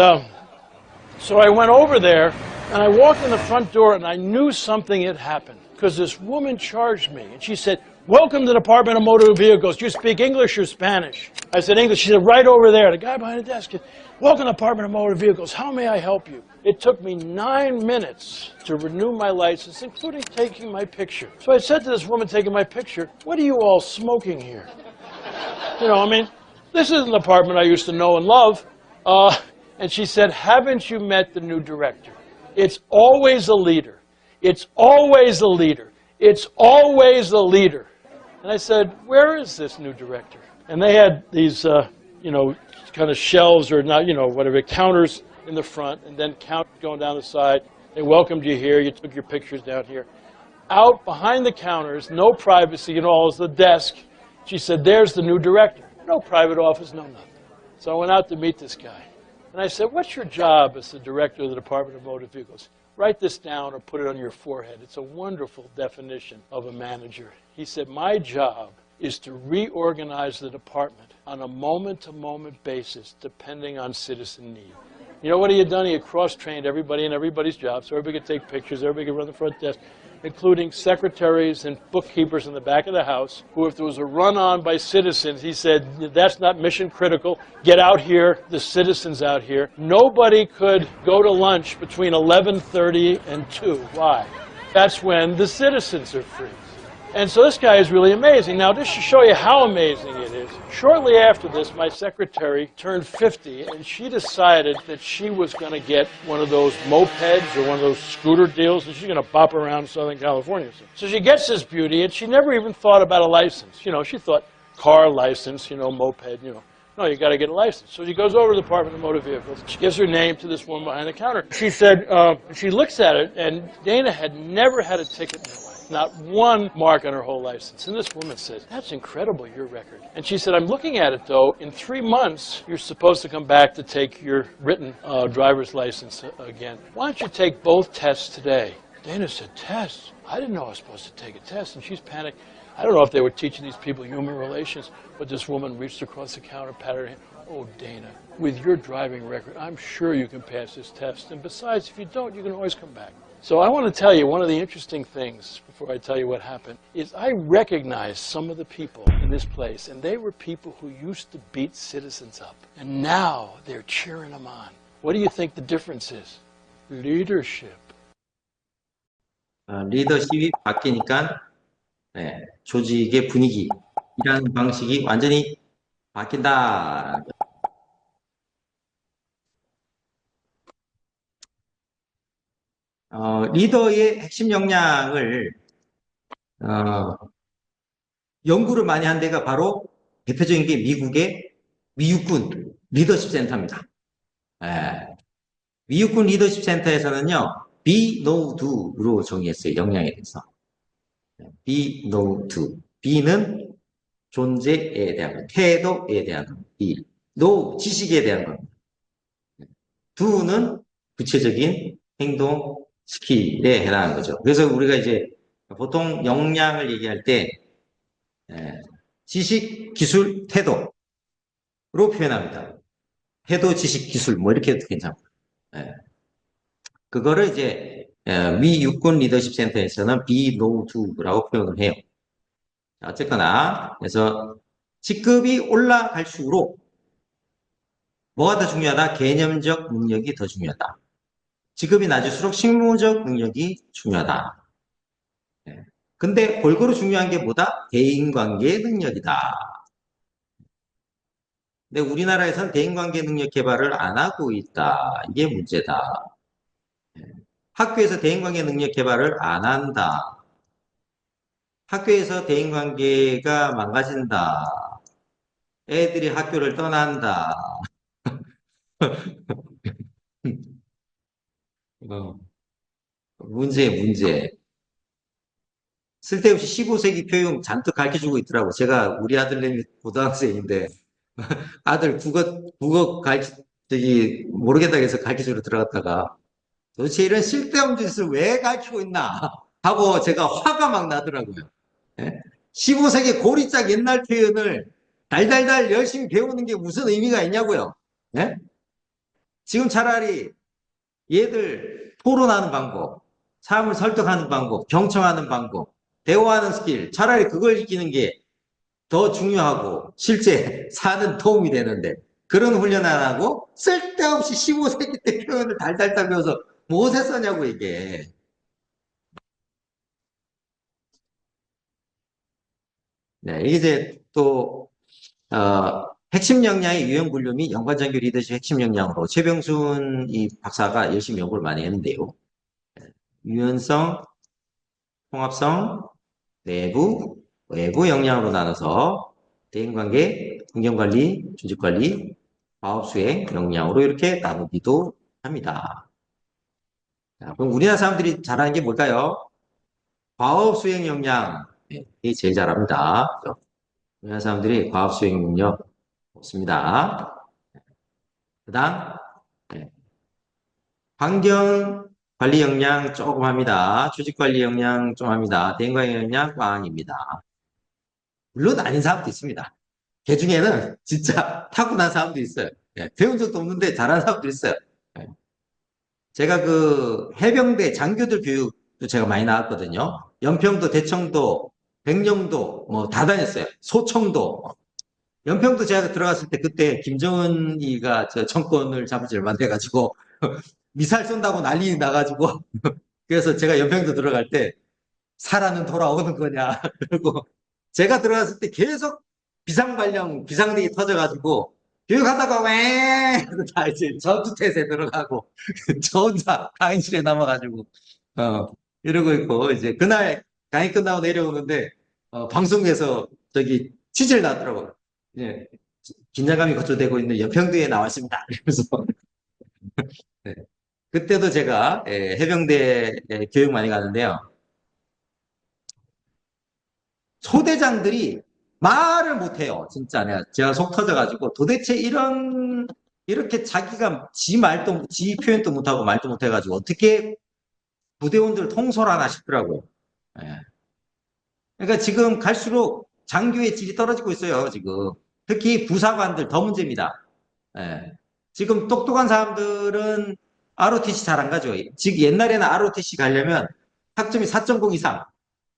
so I went over there, and I walked in the front door, and I knew something had happened because this woman charged me, and she said, welcome to the Department of Motor Vehicles. Do you speak English or Spanish? I said English. She said, right over there. The guy behind the desk said, welcome to the Department of Motor Vehicles. How may I help you? It took me 9 minutes to renew my license, including taking my picture. So I said to this woman taking my picture, what are you all smoking here? You know, I mean, this isn't the department I used to know and love. And she said, haven't you met the new director? It's always a leader. It's always a leader. It's always a leader. And I said, where is this new director? And they had these, kind of shelves or not, whatever, counters in the front, and then count going down the side. They welcomed you here. You took your pictures down here. Out behind the counters, no privacy and all, is the desk. She said, there's the new director. No private office, no nothing. So I went out to meet this guy. And I said, what's your job as the director of the Department of Motor Vehicles? Write this down or put it on your forehead. It's a wonderful definition of a manager. He said, my job is to reorganize the department on a moment-to-moment basis, depending on citizen need. You know what he had done? He had cross-trained everybody in everybody's job, so everybody could take pictures, everybody could run the front desk, including secretaries and bookkeepers in the back of the house, who, if there was a run-on by citizens, he said, that's not mission critical, get out here, the citizens out here. Nobody could go to lunch between 11:30 and 2. Why? That's when the citizens are free. And so this guy is really amazing. Now, just to show you how amazing it is, shortly after this, my secretary turned 50, and she decided that she was going to get one of those mopeds or one of those scooter deals, and she's going to bop around Southern California. So she gets this beauty, and she never even thought about a license. You know, she thought car license, moped, No, you got to get a license. So she goes over to the Department of Motor Vehicles. She gives her name to this woman behind the counter. She said, she looks at it, and Dana had never had a ticket in her life. Not one mark on her whole license. And this woman says, that's incredible, your record. And she said, I'm looking at it, though. In 3 months, you're supposed to come back to take your written driver's license again. Why don't you take both tests today? Dana said, tests? I didn't know I was supposed to take a test. And she's panicked. I don't know if they were teaching these people human relations, but this woman reached across the counter, patted her hand. Oh, Dana, with your driving record, I'm sure you can pass this test. And besides, if you don't, you can always come back. So I want to tell you, one of the interesting things, before I tell you what happened, is I recognized some of the people in this place, and they were people who used to beat citizens up. And now they're cheering them on. What do you think the difference is? Leadership. 리더십이 바뀌니까 조직의 분위기, 일하는 방식이 완전히 바뀐다. 리더의 핵심 역량을 연구를 많이 한 데가 바로 대표적인 게 미국의 미육군 리더십 센터입니다. 미육군 리더십 센터에서는요, be, know, do로 정의했어요. 역량에 대해서. be, know, do. be는 존재에 대한 것, 태도에 대한 것, be. know, 지식에 대한 것. do는 구체적인 행동 스킬에 해당하는 거죠. 그래서 우리가 이제 보통 역량을 얘기할 때 지식, 기술, 태도로 표현합니다. 태도, 지식, 기술 뭐 이렇게 해도 괜찮고. 그거를 이제 미 육군 리더십 센터에서는 be know to라고 표현을 해요. 어쨌거나 그래서 직급이 올라갈수록 뭐가 더 중요하다? 개념적 능력이 더 중요하다. 직급이 낮을수록 실무적 능력이 중요하다. 근데 골고루 중요한 게 뭐다? 대인관계 능력이다. 근데 우리나라에서는 대인관계 능력 개발을 안 하고 있다. 이게 문제다. 학교에서 대인관계 능력 개발을 안 한다. 학교에서 대인관계가 망가진다. 애들이 학교를 떠난다. 문제. 쓸데없이 15세기 표현 잔뜩 가르쳐주고 있더라고. 제가 우리 아들내미 고등학생인데 아들 국어 저기 모르겠다고 해서 가르쳐주러 들어갔다가 도대체 이런 쓸데없는 짓을 왜 가르치고 있나 하고 제가 화가 막 나더라고요. 15세기 고리짝 옛날 표현을 달달달 열심히 배우는 게 무슨 의미가 있냐고요. 지금 차라리 얘들 토론하는 방법, 사람을 설득하는 방법, 경청하는 방법, 대화하는 스킬, 차라리 그걸 익히는 게 더 중요하고 실제 사는 도움이 되는데 그런 훈련 안 하고 쓸데없이 15세기 때 표현을 달달달 배워서 무엇에 써냐고 이게. 네, 이게 또 핵심 역량의 유형 분류이 연관장교 리더십 핵심 역량으로 최병순 이 박사가 열심히 연구를 많이 했는데요. 유연성, 통합성, 내부, 외부 역량으로 나눠서 대인관계, 환경관리, 조직관리, 과업수행 역량으로 이렇게 나누기도 합니다. 자, 그럼 우리나라 사람들이 잘하는 게 뭘까요? 과업수행 역량, 이게 제일 잘합니다. 우리나라 사람들이 과업수행 능력 없습니다. 그 다음 환경관리 역량 조금 합니다. 조직관리 역량 좀 합니다. 대인관계 역량 꽝입니다. 물론 아닌 사람도 있습니다. 걔 중에는 진짜 타고난 사람도 있어요. 배운 적도 없는데 잘하는 사람도 있어요. 제가 그 해병대 장교들 교육도 제가 많이 나왔거든요. 연평도, 대청도, 백령도 뭐 다 다녔어요. 소청도. 연평도 제가 들어갔을 때 그때 김정은이가 저 정권을 잡을지 얼마 안 돼가지고 미사일 쏜다고 난리 나가지고 그래서 제가 연평도 들어갈 때 사라는 돌아오는 거냐 그리고 제가 들어갔을 때 계속 비상발령 비상등이 터져가지고 교육하다가 왜 다 이제 전투태세 들어가고 저 혼자 강의실에 남아가지고 이러고 있고 이제 그날 강의 끝나고 내려오는데 방송에서 저기 취재를 났더라고요. 예, 긴장감이 고조되고 있는 연평도에 나왔습니다. 그래서 네. 그때도 제가 해병대 교육 많이 가는데요. 소대장들이 말을 못해요. 진짜 제가 속 터져가지고 도대체 이렇게 자기가 지 표현도 못하고 말도 못해가지고 어떻게 부대원들 통솔하나 싶더라고요. 그러니까 지금 갈수록 장교의 질이 떨어지고 있어요. 지금 특히 부사관들 더 문제입니다. 지금 똑똑한 사람들은 ROTC 잘 안 가죠. 지금 옛날에는 ROTC 가려면 학점이 4.0 이상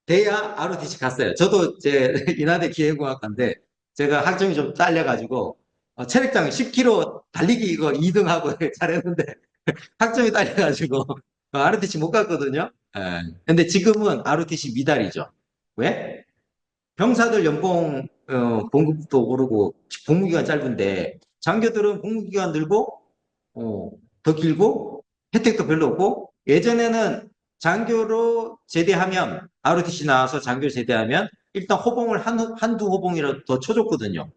돼야 ROTC 갔어요. 저도 제 인하대 기계공학과인데 제가 학점이 좀 딸려가지고 체력장 10km 달리기 이거 2등하고 잘했는데 학점이 딸려가지고 ROTC 못 갔거든요. 근데 지금은 ROTC 미달이죠. 왜? 병사들 연봉 봉급도 오르고 복무기간 짧은데 장교들은 복무기간 늘고 더 길고 혜택도 별로 없고 예전에는 장교로 제대하면 ROTC 나와서 장교 제대하면 일단 호봉을 한두 호봉이라도 더 쳐줬거든요.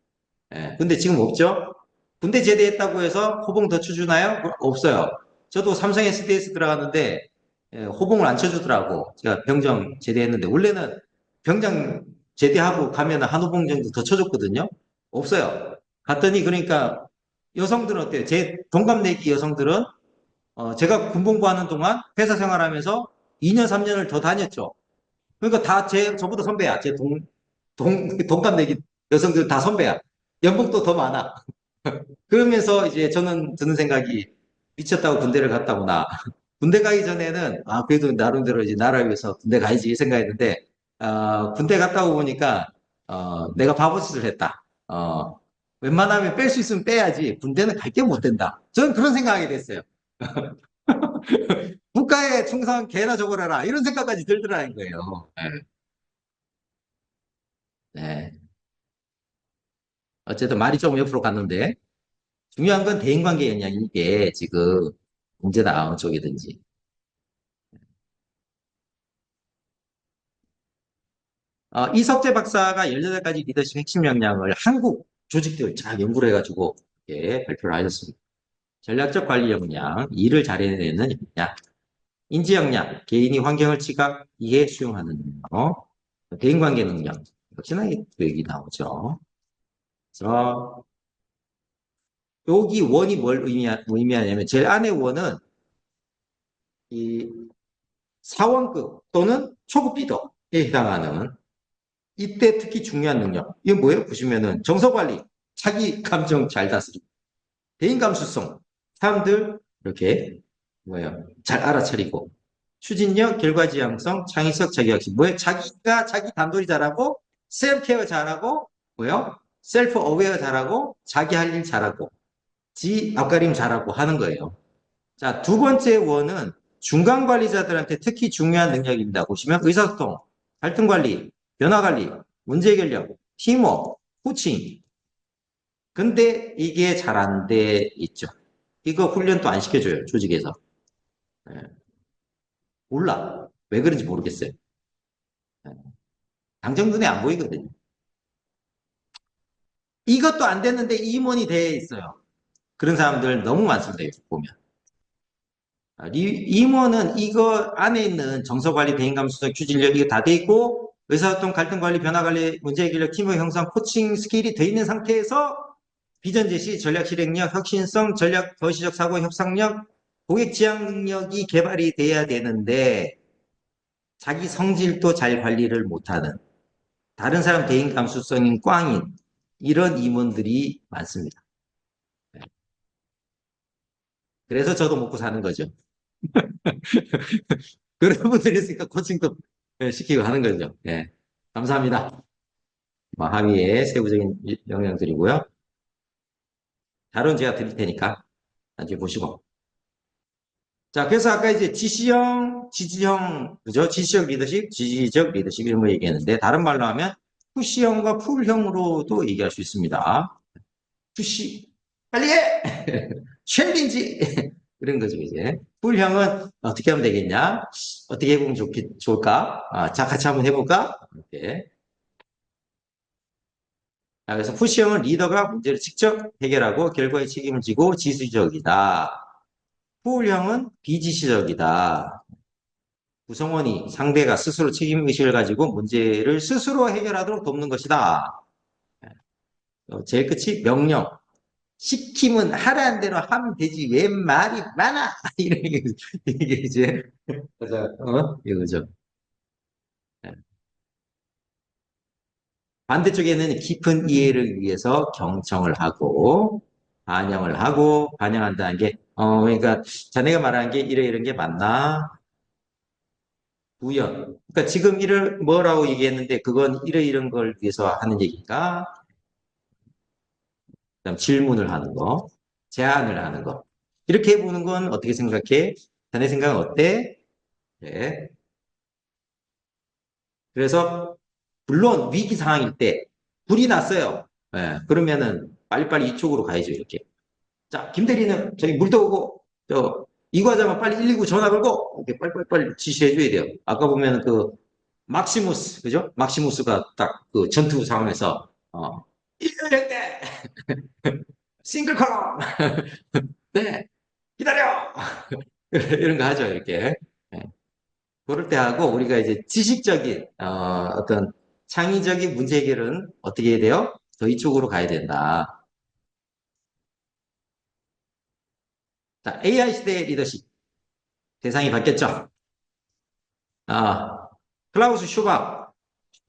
근데 지금 없죠. 군대 제대했다고 해서 호봉 더 쳐주나요? 없어요. 저도 삼성 SDS 들어갔는데 호봉을 안 쳐주더라고. 제가 병장 제대했는데 원래는 병장 제대하고 가면 한 호봉 정도 더 쳐줬거든요. 없어요. 갔더니 그러니까 여성들은 어때요? 제 동갑내기 여성들은 제가 군복무하는 동안 회사 생활하면서 2년, 3년을 더 다녔죠. 그러니까 다 저보다 선배야. 제 동갑 내기 여성들 다 선배야. 연봉도 더 많아. 그러면서 이제 저는 드는 생각이 미쳤다고 군대를 갔다구나. 군대 가기 전에는, 그래도 나름대로 이제 나라를 위해서 군대 가야지 이 생각했는데, 군대 갔다 오고 보니까, 내가 바보짓을 했다. 웬만하면 뺄 수 있으면 빼야지. 군대는 갈 게 못 된다. 저는 그런 생각하게 됐어요. 국가에 충성 개나 적어라 이런 생각까지 들더라는 거예요. 네. 어쨌든 말이 좀 옆으로 갔는데 중요한 건 대인관계였냐 이게 지금 문제다 어느 쪽이든지. 이석재 박사가 18가지 리더십 핵심 역량을 한국 조직들 잘 연구를 해가지고 이렇게 발표를 하셨습니다. 전략적 관리 역량, 일을 잘 해내는 역량, 인지 역량, 개인이 환경을 지각, 이해, 수용하는 능력, 대인관계 능력, 역시나 이 얘기 나오죠. 그래서 여기 원이 뭘 의미하냐면 제일 안에 원은 이 사원급 또는 초급 리더에 해당하는 이때 특히 중요한 능력. 이게 뭐예요? 보시면은 정서관리, 자기 감정 잘 다스리고, 대인 감수성, 사람들 이렇게 잘 알아차리고, 추진력, 결과지향성, 창의성, 자기학습. 뭐예요? 자기가 자기 단돌이 잘하고, 셀프케어 잘하고, 셀프 어웨어 잘하고, 자기 할 일 잘하고, 지 앞가림 잘하고 하는 거예요. 자, 두 번째 원은 중간 관리자들한테 특히 중요한 능력입니다. 보시면 의사소통, 갈등 관리, 변화 관리, 문제 해결력, 팀워크, 코칭. 근데 이게 잘 안 돼 있죠. 이거 훈련도 안 시켜줘요, 조직에서. 몰라. 왜 그런지 모르겠어요. 당장 눈에 안 보이거든요. 이것도 안 됐는데 임원이 돼 있어요. 그런 사람들 너무 많습니다, 여기 보면. 임원은 이거 안에 있는 정서관리, 대인감수성, 추진력 이거 다 돼 있고 의사소통, 갈등관리, 변화관리, 문제해결력, 팀워크 형성, 코칭 스킬이 돼 있는 상태에서 비전 제시, 전략 실행력, 혁신성, 전략 도시적 사고 협상력, 고객 지향 능력이 개발이 돼야 되는데 자기 성질도 잘 관리를 못하는 다른 사람 대인 감수성인 꽝인 이런 임원들이 많습니다. 그래서 저도 먹고 사는 거죠. 그런 분들이 있으니까 코칭도 시키고 하는 거죠. 예. 감사합니다. 하위의 세부적인 영향들이고요. 다른 제가 드릴 테니까 나중에 보시고. 자, 그래서 아까 이제 지시형, 지지형, 그죠? 지시적 리더십, 지지적 리더십 이런 거 얘기했는데 다른 말로 하면 푸시형과 풀형으로도 얘기할 수 있습니다. 푸시, 빨리 해! 챌린지! 이런 거죠, 이제. 풀형은 어떻게 하면 되겠냐? 어떻게 해보면 좋을까? 자, 같이 한번 해볼까? 이렇게. 자, 그래서 푸시형은 리더가 문제를 직접 해결하고 결과에 책임을 지고 지수적이다. 풀형은 비지시적이다. 구성원이 상대가 스스로 책임의식을 가지고 문제를 스스로 해결하도록 돕는 것이다. 제일 끝이 명령. 시키면 하라는 대로 하면 되지 왜 말이 많아 이게 이제 이거죠. 반대쪽에는 깊은 이해를 위해서 경청을 하고 반영을 하고 반영한다는 게 그러니까 자네가 말하는 게 이런 게 맞나? 구현. 그러니까 지금 뭐라고 얘기했는데 그건 이런 걸 위해서 하는 얘기인가? 그다음 질문을 하는 거, 제안을 하는 거. 이렇게 해보는 건 어떻게 생각해? 자네 생각은 어때? 네. 그래서 물론 위기 상황일 때 불이 났어요. 네. 그러면은 빨리빨리 이쪽으로 가야죠. 이렇게. 자, 김대리는 저기 물 떠오고 이 과장은 빨리 119 전화 걸고 이렇게 빨리 지시해줘야 돼요. 아까 보면은 그 막시무스, 그죠? 막시무스가 딱 그 전투 상황에서 이때 싱글 컬럼 네 기다려 이런 거 하죠 이렇게. 네. 그럴 때 하고 우리가 이제 지식적인 어떤 창의적인 문제 해결은 어떻게 해야 돼요? 더 이쪽으로 가야 된다. 자, AI 시대 리더십 세상이 바뀌었죠. 클라우스 슈밥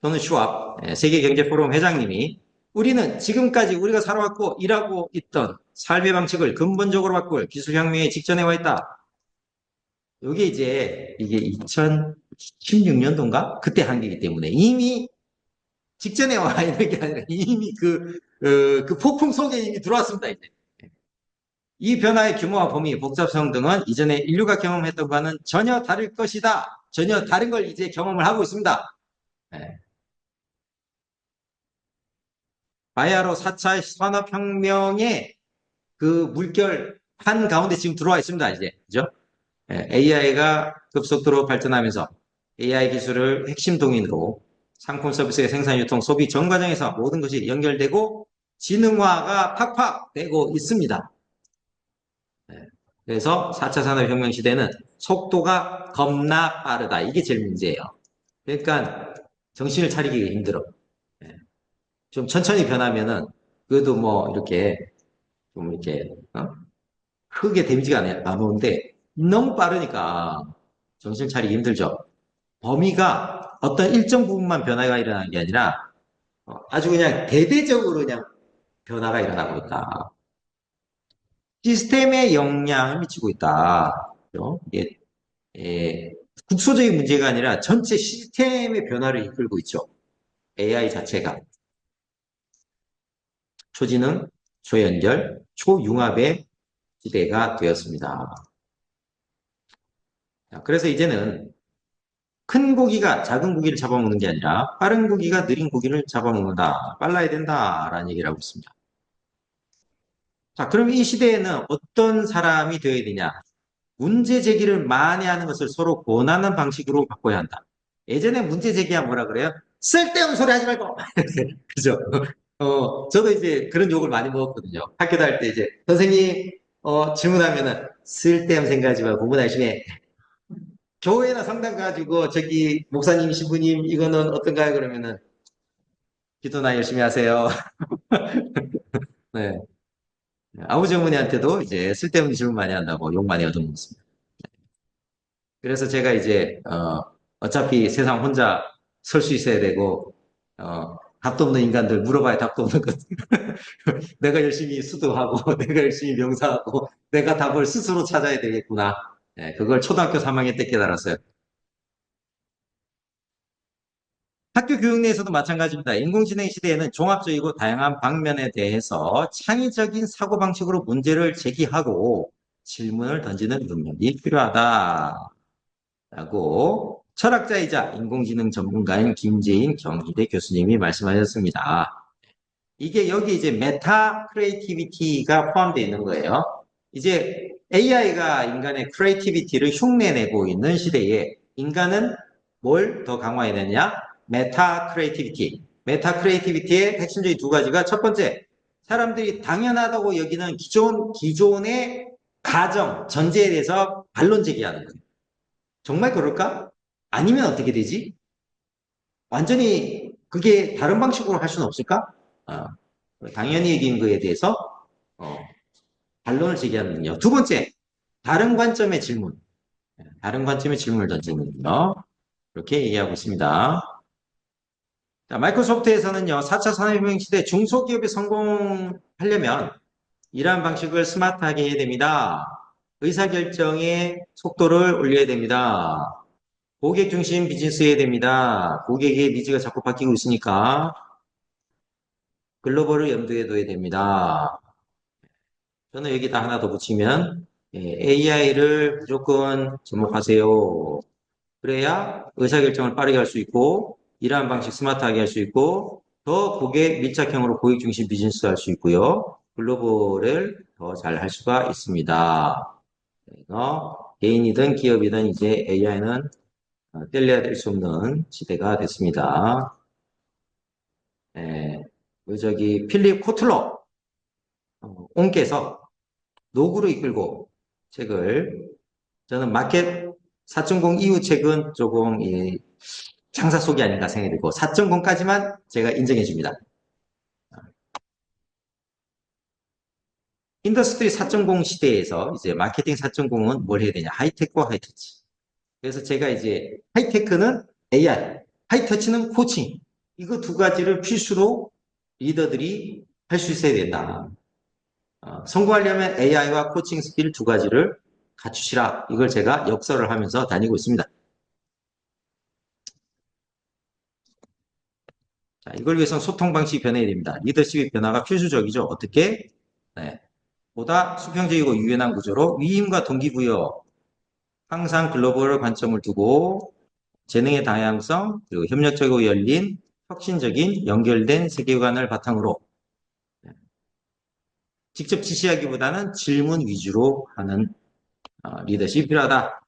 또는 슈왑 세계경제포럼 회장님이 우리는 지금까지 우리가 살아왔고 일하고 있던 삶의 방식을 근본적으로 바꿀 기술혁명의 직전에 와 있다. 이게 2016년도인가? 그때 한 거기 때문에 이미 직전에 와 있는 게 아니라 이미 그 폭풍 속에 이미 들어왔습니다, 이제. 이 변화의 규모와 범위, 복잡성 등은 이전에 인류가 경험했던 것과는 전혀 다를 것이다. 전혀 다른 걸 이제 경험을 하고 있습니다. 바야흐로 4차 산업혁명의 그 물결 한 가운데 지금 들어와 있습니다, 이제. 그죠? AI가 급속도로 발전하면서 AI 기술을 핵심 동인으로 상품 서비스의 생산, 유통, 소비 전 과정에서 모든 것이 연결되고 지능화가 팍팍 되고 있습니다. 그래서 4차 산업혁명 시대는 속도가 겁나 빠르다. 이게 제일 문제예요. 그러니까 정신을 차리기 힘들어. 좀 천천히 변하면은 그래도 뭐 이렇게 좀 이렇게 크게 데미지가 안 오는데 너무 빠르니까 정신 차리기 힘들죠. 범위가 어떤 일정 부분만 변화가 일어나는 게 아니라 아주 그냥 대대적으로 그냥 변화가 일어나고 있다. 시스템에 영향을 미치고 있다. 그렇죠? 이게 국소적인 문제가 아니라 전체 시스템의 변화를 이끌고 있죠. AI 자체가. 초지능, 초연결, 초융합의 시대가 되었습니다. 그래서 이제는 큰 고기가 작은 고기를 잡아먹는 게 아니라 빠른 고기가 느린 고기를 잡아먹는다. 빨라야 된다라는 얘기를 하고 있습니다. 자, 그럼 이 시대에는 어떤 사람이 되어야 되냐? 문제 제기를 만회하는 것을 서로 권하는 방식으로 바꿔야 한다. 예전에 문제 제기하면 뭐라 그래요? 쓸데없는 소리 하지 말고. 그죠? 저도 이제 그런 욕을 많이 먹었거든요. 학교 다닐 때 이제 선생님 질문하면은 쓸데없는 생각하지 말고 공부 열심히 해. 교회나 성당 가지고 저기 목사님, 신부님 이거는 어떤가요? 그러면은 기도나 열심히 하세요. 네. 아버지 어머니한테도 이제 쓸데없는 질문 많이 한다고 욕 많이 얻어먹었습니다. 그래서 제가 이제 어차피 세상 혼자 설 수 있어야 되고 답도 없는 인간들 물어봐야 답도 없는 것. 내가 열심히 수도하고 내가 열심히 명사하고 내가 답을 스스로 찾아야 되겠구나. 네, 그걸 초등학교 3학년 때 깨달았어요. 학교 교육 내에서도 마찬가지입니다. 인공지능 시대에는 종합적이고 다양한 방면에 대해서 창의적인 사고방식으로 문제를 제기하고 질문을 던지는 능력이 필요하다라고 철학자이자 인공지능 전문가인 김재인 경희대 교수님이 말씀하셨습니다. 이게 여기 이제 메타 크리에이티비티가 포함되어 있는 거예요. 이제 AI가 인간의 크리에이티비티를 흉내내고 있는 시대에 인간은 뭘 더 강화해야 되냐? 메타 크리에이티비티. 메타 크리에이티비티의 핵심적인 두 가지가 첫 번째, 사람들이 당연하다고 여기는 기존의 가정, 전제에 대해서 반론 제기하는 거예요. 정말 그럴까? 아니면 어떻게 되지? 완전히 그게 다른 방식으로 할 수는 없을까? 당연히 얘기인 거에 대해서 반론을 제기하는 능력. 두 번째, 다른 관점의 질문. 다른 관점의 질문을 던지는 능력. 이렇게 얘기하고 있습니다. 자, 마이크로소프트에서는요, 4차 산업혁명 시대 중소기업이 성공하려면 이러한 방식을 스마트하게 해야 됩니다. 의사결정의 속도를 올려야 됩니다. 고객 중심 비즈니스 해야 됩니다. 고객의 니즈가 자꾸 바뀌고 있으니까 글로벌을 염두에 둬야 됩니다. 저는 여기다 하나 더 붙이면 AI를 무조건 접목하세요. 그래야 의사결정을 빠르게 할 수 있고 이러한 방식 스마트하게 할 수 있고 더 고객 밀착형으로 고객 중심 비즈니스 할 수 있고요. 글로벌을 더 잘 할 수가 있습니다. 그래서 개인이든 기업이든 이제 AI는 뗄래야 뗄 수 없는 시대가 됐습니다. 저기 필립 코틀러 옹께서 노구로 이끌고 책을 저는 마켓 4.0 이후 책은 조금 창사 속이 아닌가 생각이 들고 4.0까지만 제가 인정해 줍니다. 인더스트리 4.0 시대에서 이제 마케팅 4.0은 뭘 해야 되냐? 하이테크와 하이터치. 그래서 제가 이제 하이테크는 AI, 하이터치는 코칭. 이거 두 가지를 필수로 리더들이 할 수 있어야 된다. 성공하려면 AI와 코칭 스킬 두 가지를 갖추시라. 이걸 제가 역설을 하면서 다니고 있습니다. 자, 이걸 위해서는 소통 방식이 변해야 됩니다. 리더십의 변화가 필수적이죠. 어떻게? 네. 보다 수평적이고 유연한 구조로 위임과 동기부여, 항상 글로벌 관점을 두고 재능의 다양성, 그리고 협력적이고 열린, 혁신적인, 연결된 세계관을 바탕으로 직접 지시하기보다는 질문 위주로 하는 리더십이 필요하다.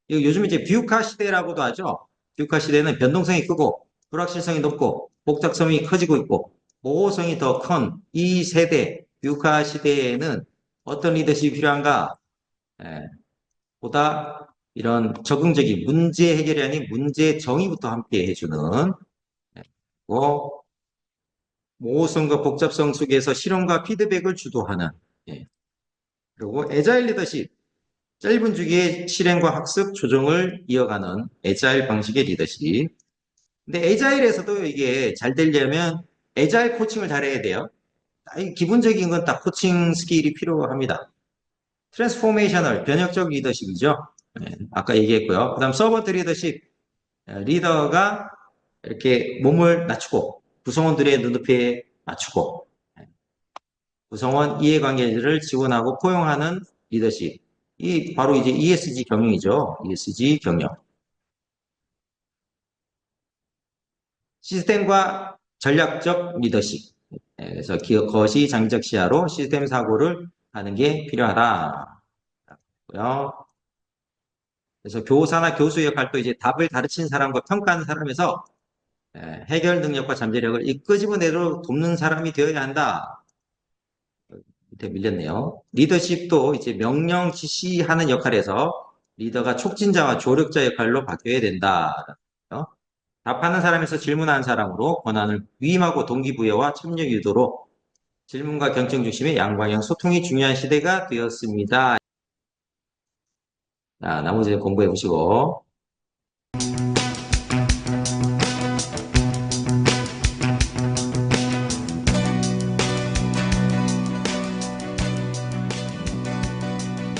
요즘 이제 비우카 시대라고도 하죠. 비우카 시대는 변동성이 크고 불확실성이 높고 복잡성이 커지고 있고 모호성이 더 큰 이 세대 비우카 시대에는 어떤 리더십이 필요한가? 보다 이런 적응적인 문제 해결이 아닌 문제 정의부터 함께 해주는 모호성과 복잡성 속에서 실험과 피드백을 주도하는 그리고 애자일 리더십 짧은 주기의 실행과 학습 조정을 이어가는 애자일 방식의 리더십. 근데 애자일에서도 이게 잘 되려면 애자일 코칭을 잘해야 돼요. 기본적인 건 딱 코칭 스킬이 필요합니다. 트랜스포메이셔널 변혁적 리더십이죠. 아까 얘기했고요. 그 다음 서버트 리더십. 리더가 이렇게 몸을 낮추고 구성원들의 눈높이에 맞추고 구성원 이해관계를 지원하고 포용하는 리더십. 이 바로 이제 ESG 경영이죠. ESG 경영. 시스템과 전략적 리더십. 그래서 거시 장기적 시야로 시스템 사고를 하는 게 필요하다. 그래서 교사나 교수 역할도 이제 답을 가르치는 사람과 평가하는 사람에서 해결 능력과 잠재력을 이끄집어내도록 돕는 사람이 되어야 한다. 밑에 밀렸네요. 리더십도 이제 명령 지시하는 역할에서 리더가 촉진자와 조력자 역할로 바뀌어야 된다. 답하는 사람에서 질문하는 사람으로 권한을 위임하고 동기부여와 참여 유도로 질문과 경청 중심의 양방향 소통이 중요한 시대가 되었습니다. 자, 나머지 공부해 보시고.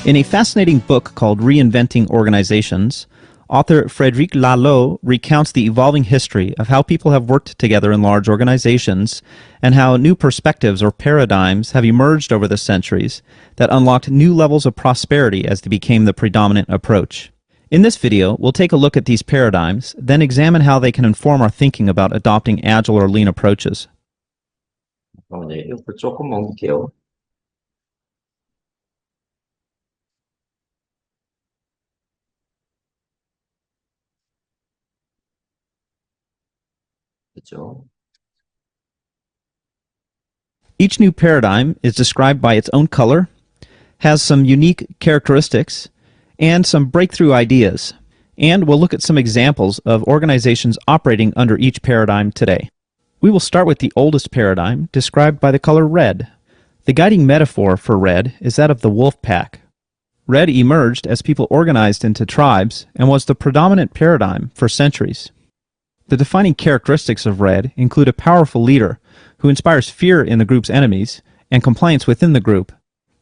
In a fascinating book called Reinventing Organizations, author Frédéric Laloux recounts the evolving history of how people have worked together in large organizations and how new perspectives or paradigms have emerged over the centuries that unlocked new levels of prosperity as they became the predominant approach. In this video, we'll take a look at these paradigms, then examine how they can inform our thinking about adopting agile or lean approaches. 이거 조금 옮길게요. 그렇죠. Each new paradigm is described by its own color, has some unique characteristics, and some breakthrough ideas. And we'll look at some examples of organizations operating under each paradigm today. We will start with the oldest paradigm, described by the color red. The guiding metaphor for red is that of the wolf pack. Red emerged as people organized into tribes and was the predominant paradigm for centuries. The defining characteristics of red include a powerful leader who inspires fear in the group's enemies and compliance within the group.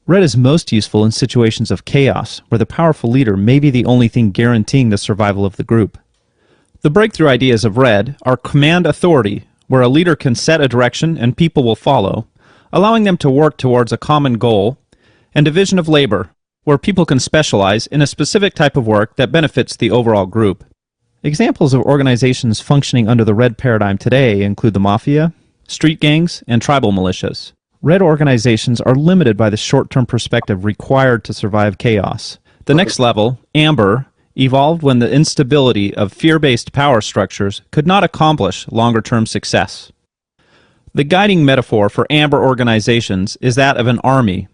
Red is most useful in situations of chaos, where the powerful leader may be the only thing guaranteeing the survival of the group. The breakthrough ideas of red are command authority, where a leader can set a direction and people will follow, allowing them to work towards a common goal, and division of labor, where people can specialize in a specific type of work that benefits the overall group. Examples of organizations functioning under the red paradigm today include the mafia, street gangs, and tribal militias. Red organizations are limited by the short-term perspective required to survive chaos. The next level, amber, evolved when the instability of fear-based power structures could not accomplish longer-term success. The guiding metaphor for amber organizations is that of an army.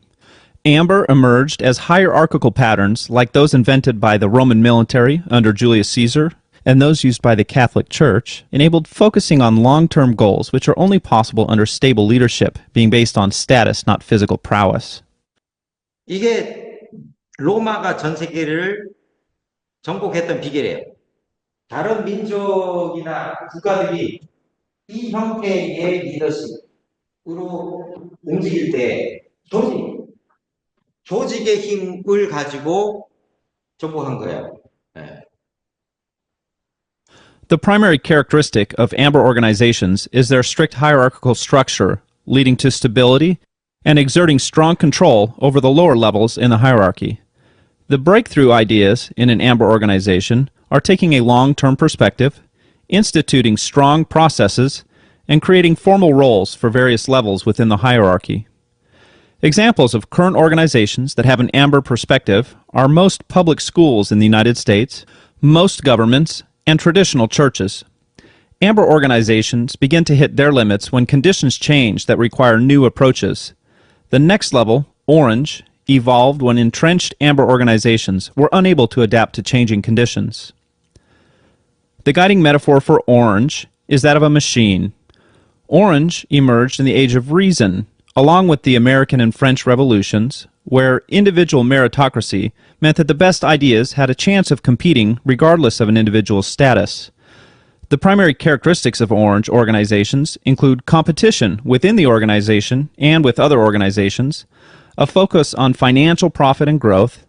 Amber emerged as hierarchical patterns like those invented by the Roman military under Julius Caesar and those used by the Catholic Church, enabled focusing on long-term goals which are only possible under stable leadership, being based on status, not physical prowess. 이게 로마가 전 세계를 정복했던 비결이에요. 다른 민족이나 국가들이 이 형태의 리더십으로 움직일 때 조직의 힘을 가지고 정복한 거예요. 네. The primary characteristic of AMBER organizations is their strict hierarchical structure, leading to stability and exerting strong control over the lower levels in the hierarchy. The breakthrough ideas in an AMBER organization are taking a long-term perspective, instituting strong processes, and creating formal roles for various levels within the hierarchy. Examples of current organizations that have an AMBER perspective are most public schools in the United States, most governments, and traditional churches. AMBER organizations begin to hit their limits when conditions change that require new approaches. The next level, Orange, evolved when entrenched AMBER organizations were unable to adapt to changing conditions. The guiding metaphor for Orange is that of a machine. Orange emerged in the Age of Reason, along with the American and French revolutions, where individual meritocracy meant that the best ideas had a chance of competing regardless of an individual's status. The primary characteristics of Orange organizations include competition within the organization and with other organizations, a focus on financial profit and growth,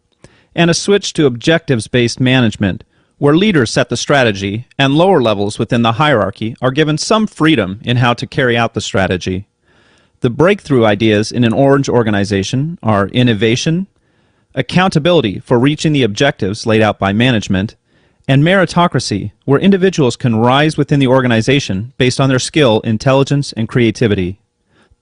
and a switch to objectives-based management, where leaders set the strategy and lower levels within the hierarchy are given some freedom in how to carry out the strategy. The breakthrough ideas in an Orange organization are innovation, accountability for reaching the objectives laid out by management, and meritocracy, where individuals can rise within the organization based on their skill, intelligence, and creativity.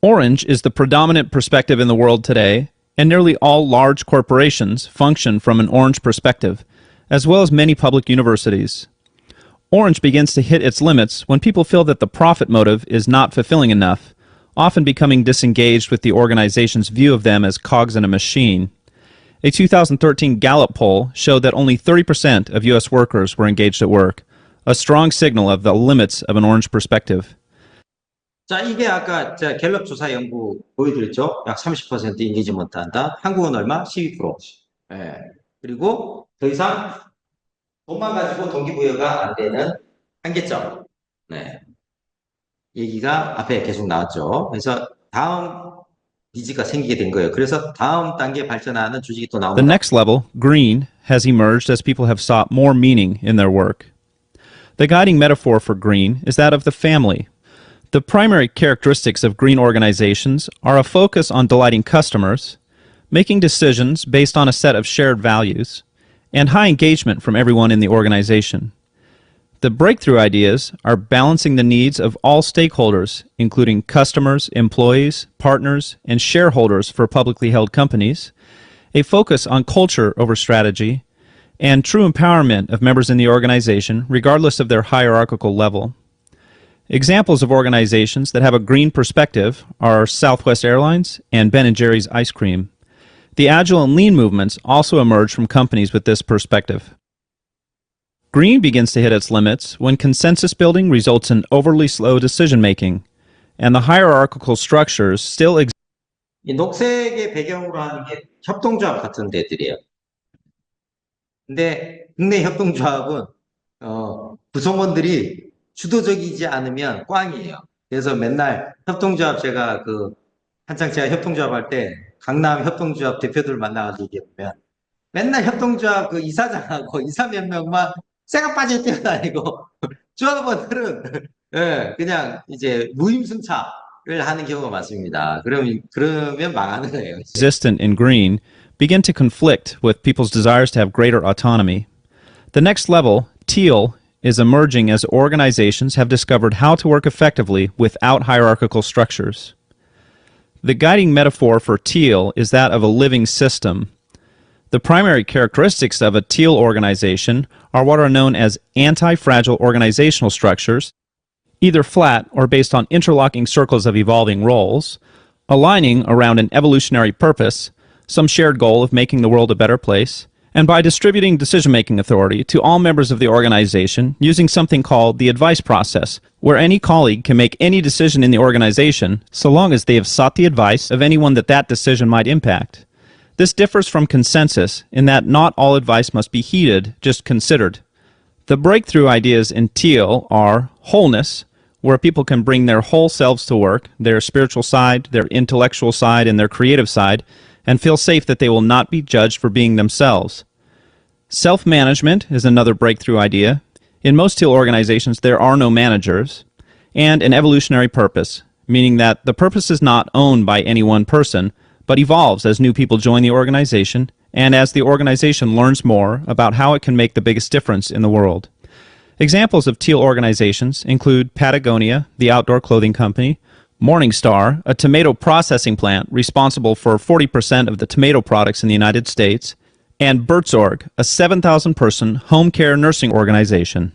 Orange is the predominant perspective in the world today, and nearly all large corporations function from an Orange perspective, as well as many public universities. Orange begins to hit its limits when people feel that the profit motive is not fulfilling enough, often becoming disengaged with the organization's view of them as cogs in a machine. A 2013 Gallup poll showed that only 30% of U.S. workers were engaged at work, a strong signal of the limits of an Orange perspective. 자, 이게 아까 갤럽 조사 연구 보여드렸죠? 약 30% 인게이지먼트 한다. 한국은 얼마? 12%. 예. 그리고 더 이상 돈만 가지고 동기부여가 안 되는 한계점. 네. 얘기가 앞에 계속 나왔죠. 그래서 다음 니즈가 생기게 된 거예요. 그래서 다음 단계 발전하는 조직이 또 나옵니다. The next level, green, has emerged as people have sought more meaning in their work. The guiding metaphor for green is that of the family. The primary characteristics of green organizations are a focus on delighting customers, making decisions based on a set of shared values, and high engagement from everyone in the organization. The breakthrough ideas are balancing the needs of all stakeholders, including customers, employees, partners, and shareholders for publicly held companies, a focus on culture over strategy, and true empowerment of members in the organization regardless of their hierarchical level. Examples of organizations that have a green perspective are Southwest Airlines and Ben & Jerry's Ice Cream. The Agile and Lean movements also emerge from companies with this perspective. Green begins to hit its limits when consensus building results in overly slow decision-making, and the hierarchical structures still exist. 이 녹색의 배경으로 하는 게 협동조합 같은 데들이에요. 근데 국내 협동조합은 구성원들이 주도적이지 않으면 꽝이에요. 그래서 맨날 협동조합 제가 한창 제가 협동조합 할 때 강남 협동조합 대표들 만나가지고 얘기해보면 맨날 협동조합 이사장하고 이사 몇 명만 쇠가 빠져 뛰어다니고 조합원들은 그냥 이제 무임승차를 하는 경우가 많습니다. 그러면 망하는 거예요. Resistant in green begin to conflict with people's desires to have greater autonomy. The next level, teal, is emerging as organizations have discovered how to work effectively without hierarchical structures. The guiding metaphor for teal is that of a living system. The primary characteristics of a teal organization are what are known as anti-fragile organizational structures, either flat or based on interlocking circles of evolving roles, aligning around an evolutionary purpose, some shared goal of making the world a better place, and by distributing decision-making authority to all members of the organization using something called the advice process, where any colleague can make any decision in the organization so long as they have sought the advice of anyone that decision might impact. This differs from consensus in that not all advice must be heeded, just considered. The breakthrough ideas in Teal are wholeness, where people can bring their whole selves to work, their spiritual side, their intellectual side, and their creative side, and feel safe that they will not be judged for being themselves. Self-management is another breakthrough idea. In most Teal organizations, there are no managers. And an evolutionary purpose, meaning that the purpose is not owned by any one person, but evolves as new people join the organization and as the organization learns more about how it can make the biggest difference in the world. Examples of Teal organizations include Patagonia, the outdoor clothing company, Morningstar, a tomato processing plant responsible for 40% of the tomato products in the United States, and Bertsorg, a 7,000-person home care nursing organization.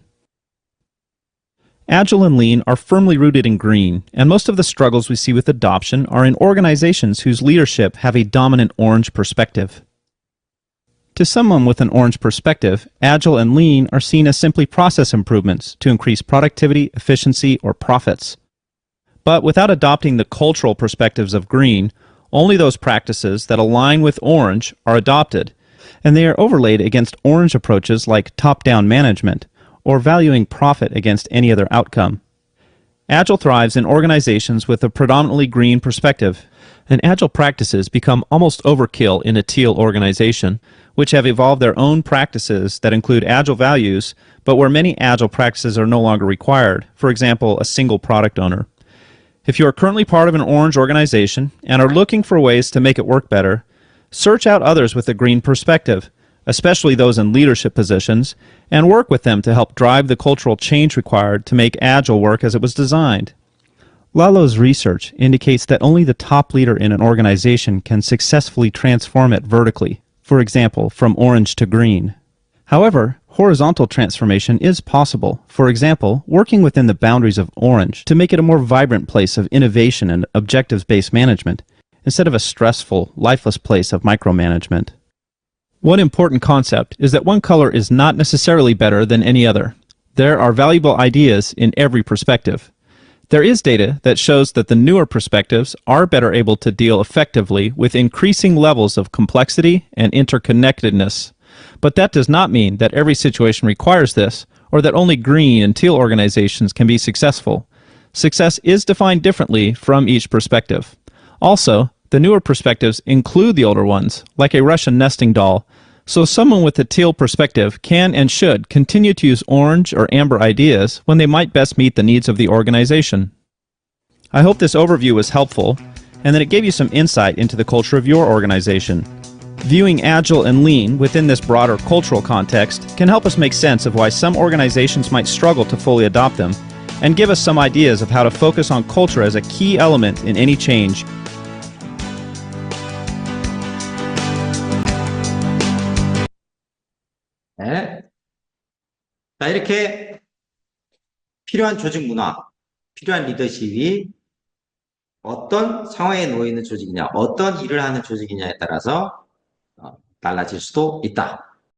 Agile and Lean are firmly rooted in green, and most of the struggles we see with adoption are in organizations whose leadership have a dominant orange perspective. To someone with an orange perspective, Agile and Lean are seen as simply process improvements to increase productivity, efficiency, or profits. But without adopting the cultural perspectives of green, only those practices that align with orange are adopted, and they are overlaid against orange approaches like top-down management, or valuing profit against any other outcome. Agile thrives in organizations with a predominantly green perspective, and Agile practices become almost overkill in a Teal organization, which have evolved their own practices that include Agile values, but where many Agile practices are no longer required, for example, a single product owner. If you are currently part of an orange organization and are looking for ways to make it work better, search out others with a green perspective, especially those in leadership positions, and work with them to help drive the cultural change required to make Agile work as it was designed. Lalo's research indicates that only the top leader in an organization can successfully transform it vertically, for example, from orange to green. However, horizontal transformation is possible, for example, working within the boundaries of orange to make it a more vibrant place of innovation and objectives-based management, instead of a stressful, lifeless place of micromanagement. One important concept is that one color is not necessarily better than any other. There are valuable ideas in every perspective. There is data that shows that the newer perspectives are better able to deal effectively with increasing levels of complexity and interconnectedness. But that does not mean that every situation requires this, or that only green and teal organizations can be successful. Success is defined differently from each perspective. Also, the newer perspectives include the older ones, like a Russian nesting doll, so someone with a teal perspective can and should continue to use orange or amber ideas when they might best meet the needs of the organization. I hope this overview was helpful, and that it gave you some insight into the culture of your organization. Viewing Agile and Lean within this broader cultural context can help us make sense of why some organizations might struggle to fully adopt them, and give us some ideas of how to focus on culture as a key element in any change. 네. 자, 이렇게 필요한 조직 문화, 필요한 리더십이 어떤 상황에 놓여 있는 조직이냐, 어떤 일을 하는 조직이냐에 따라서 달라질 수도 있다.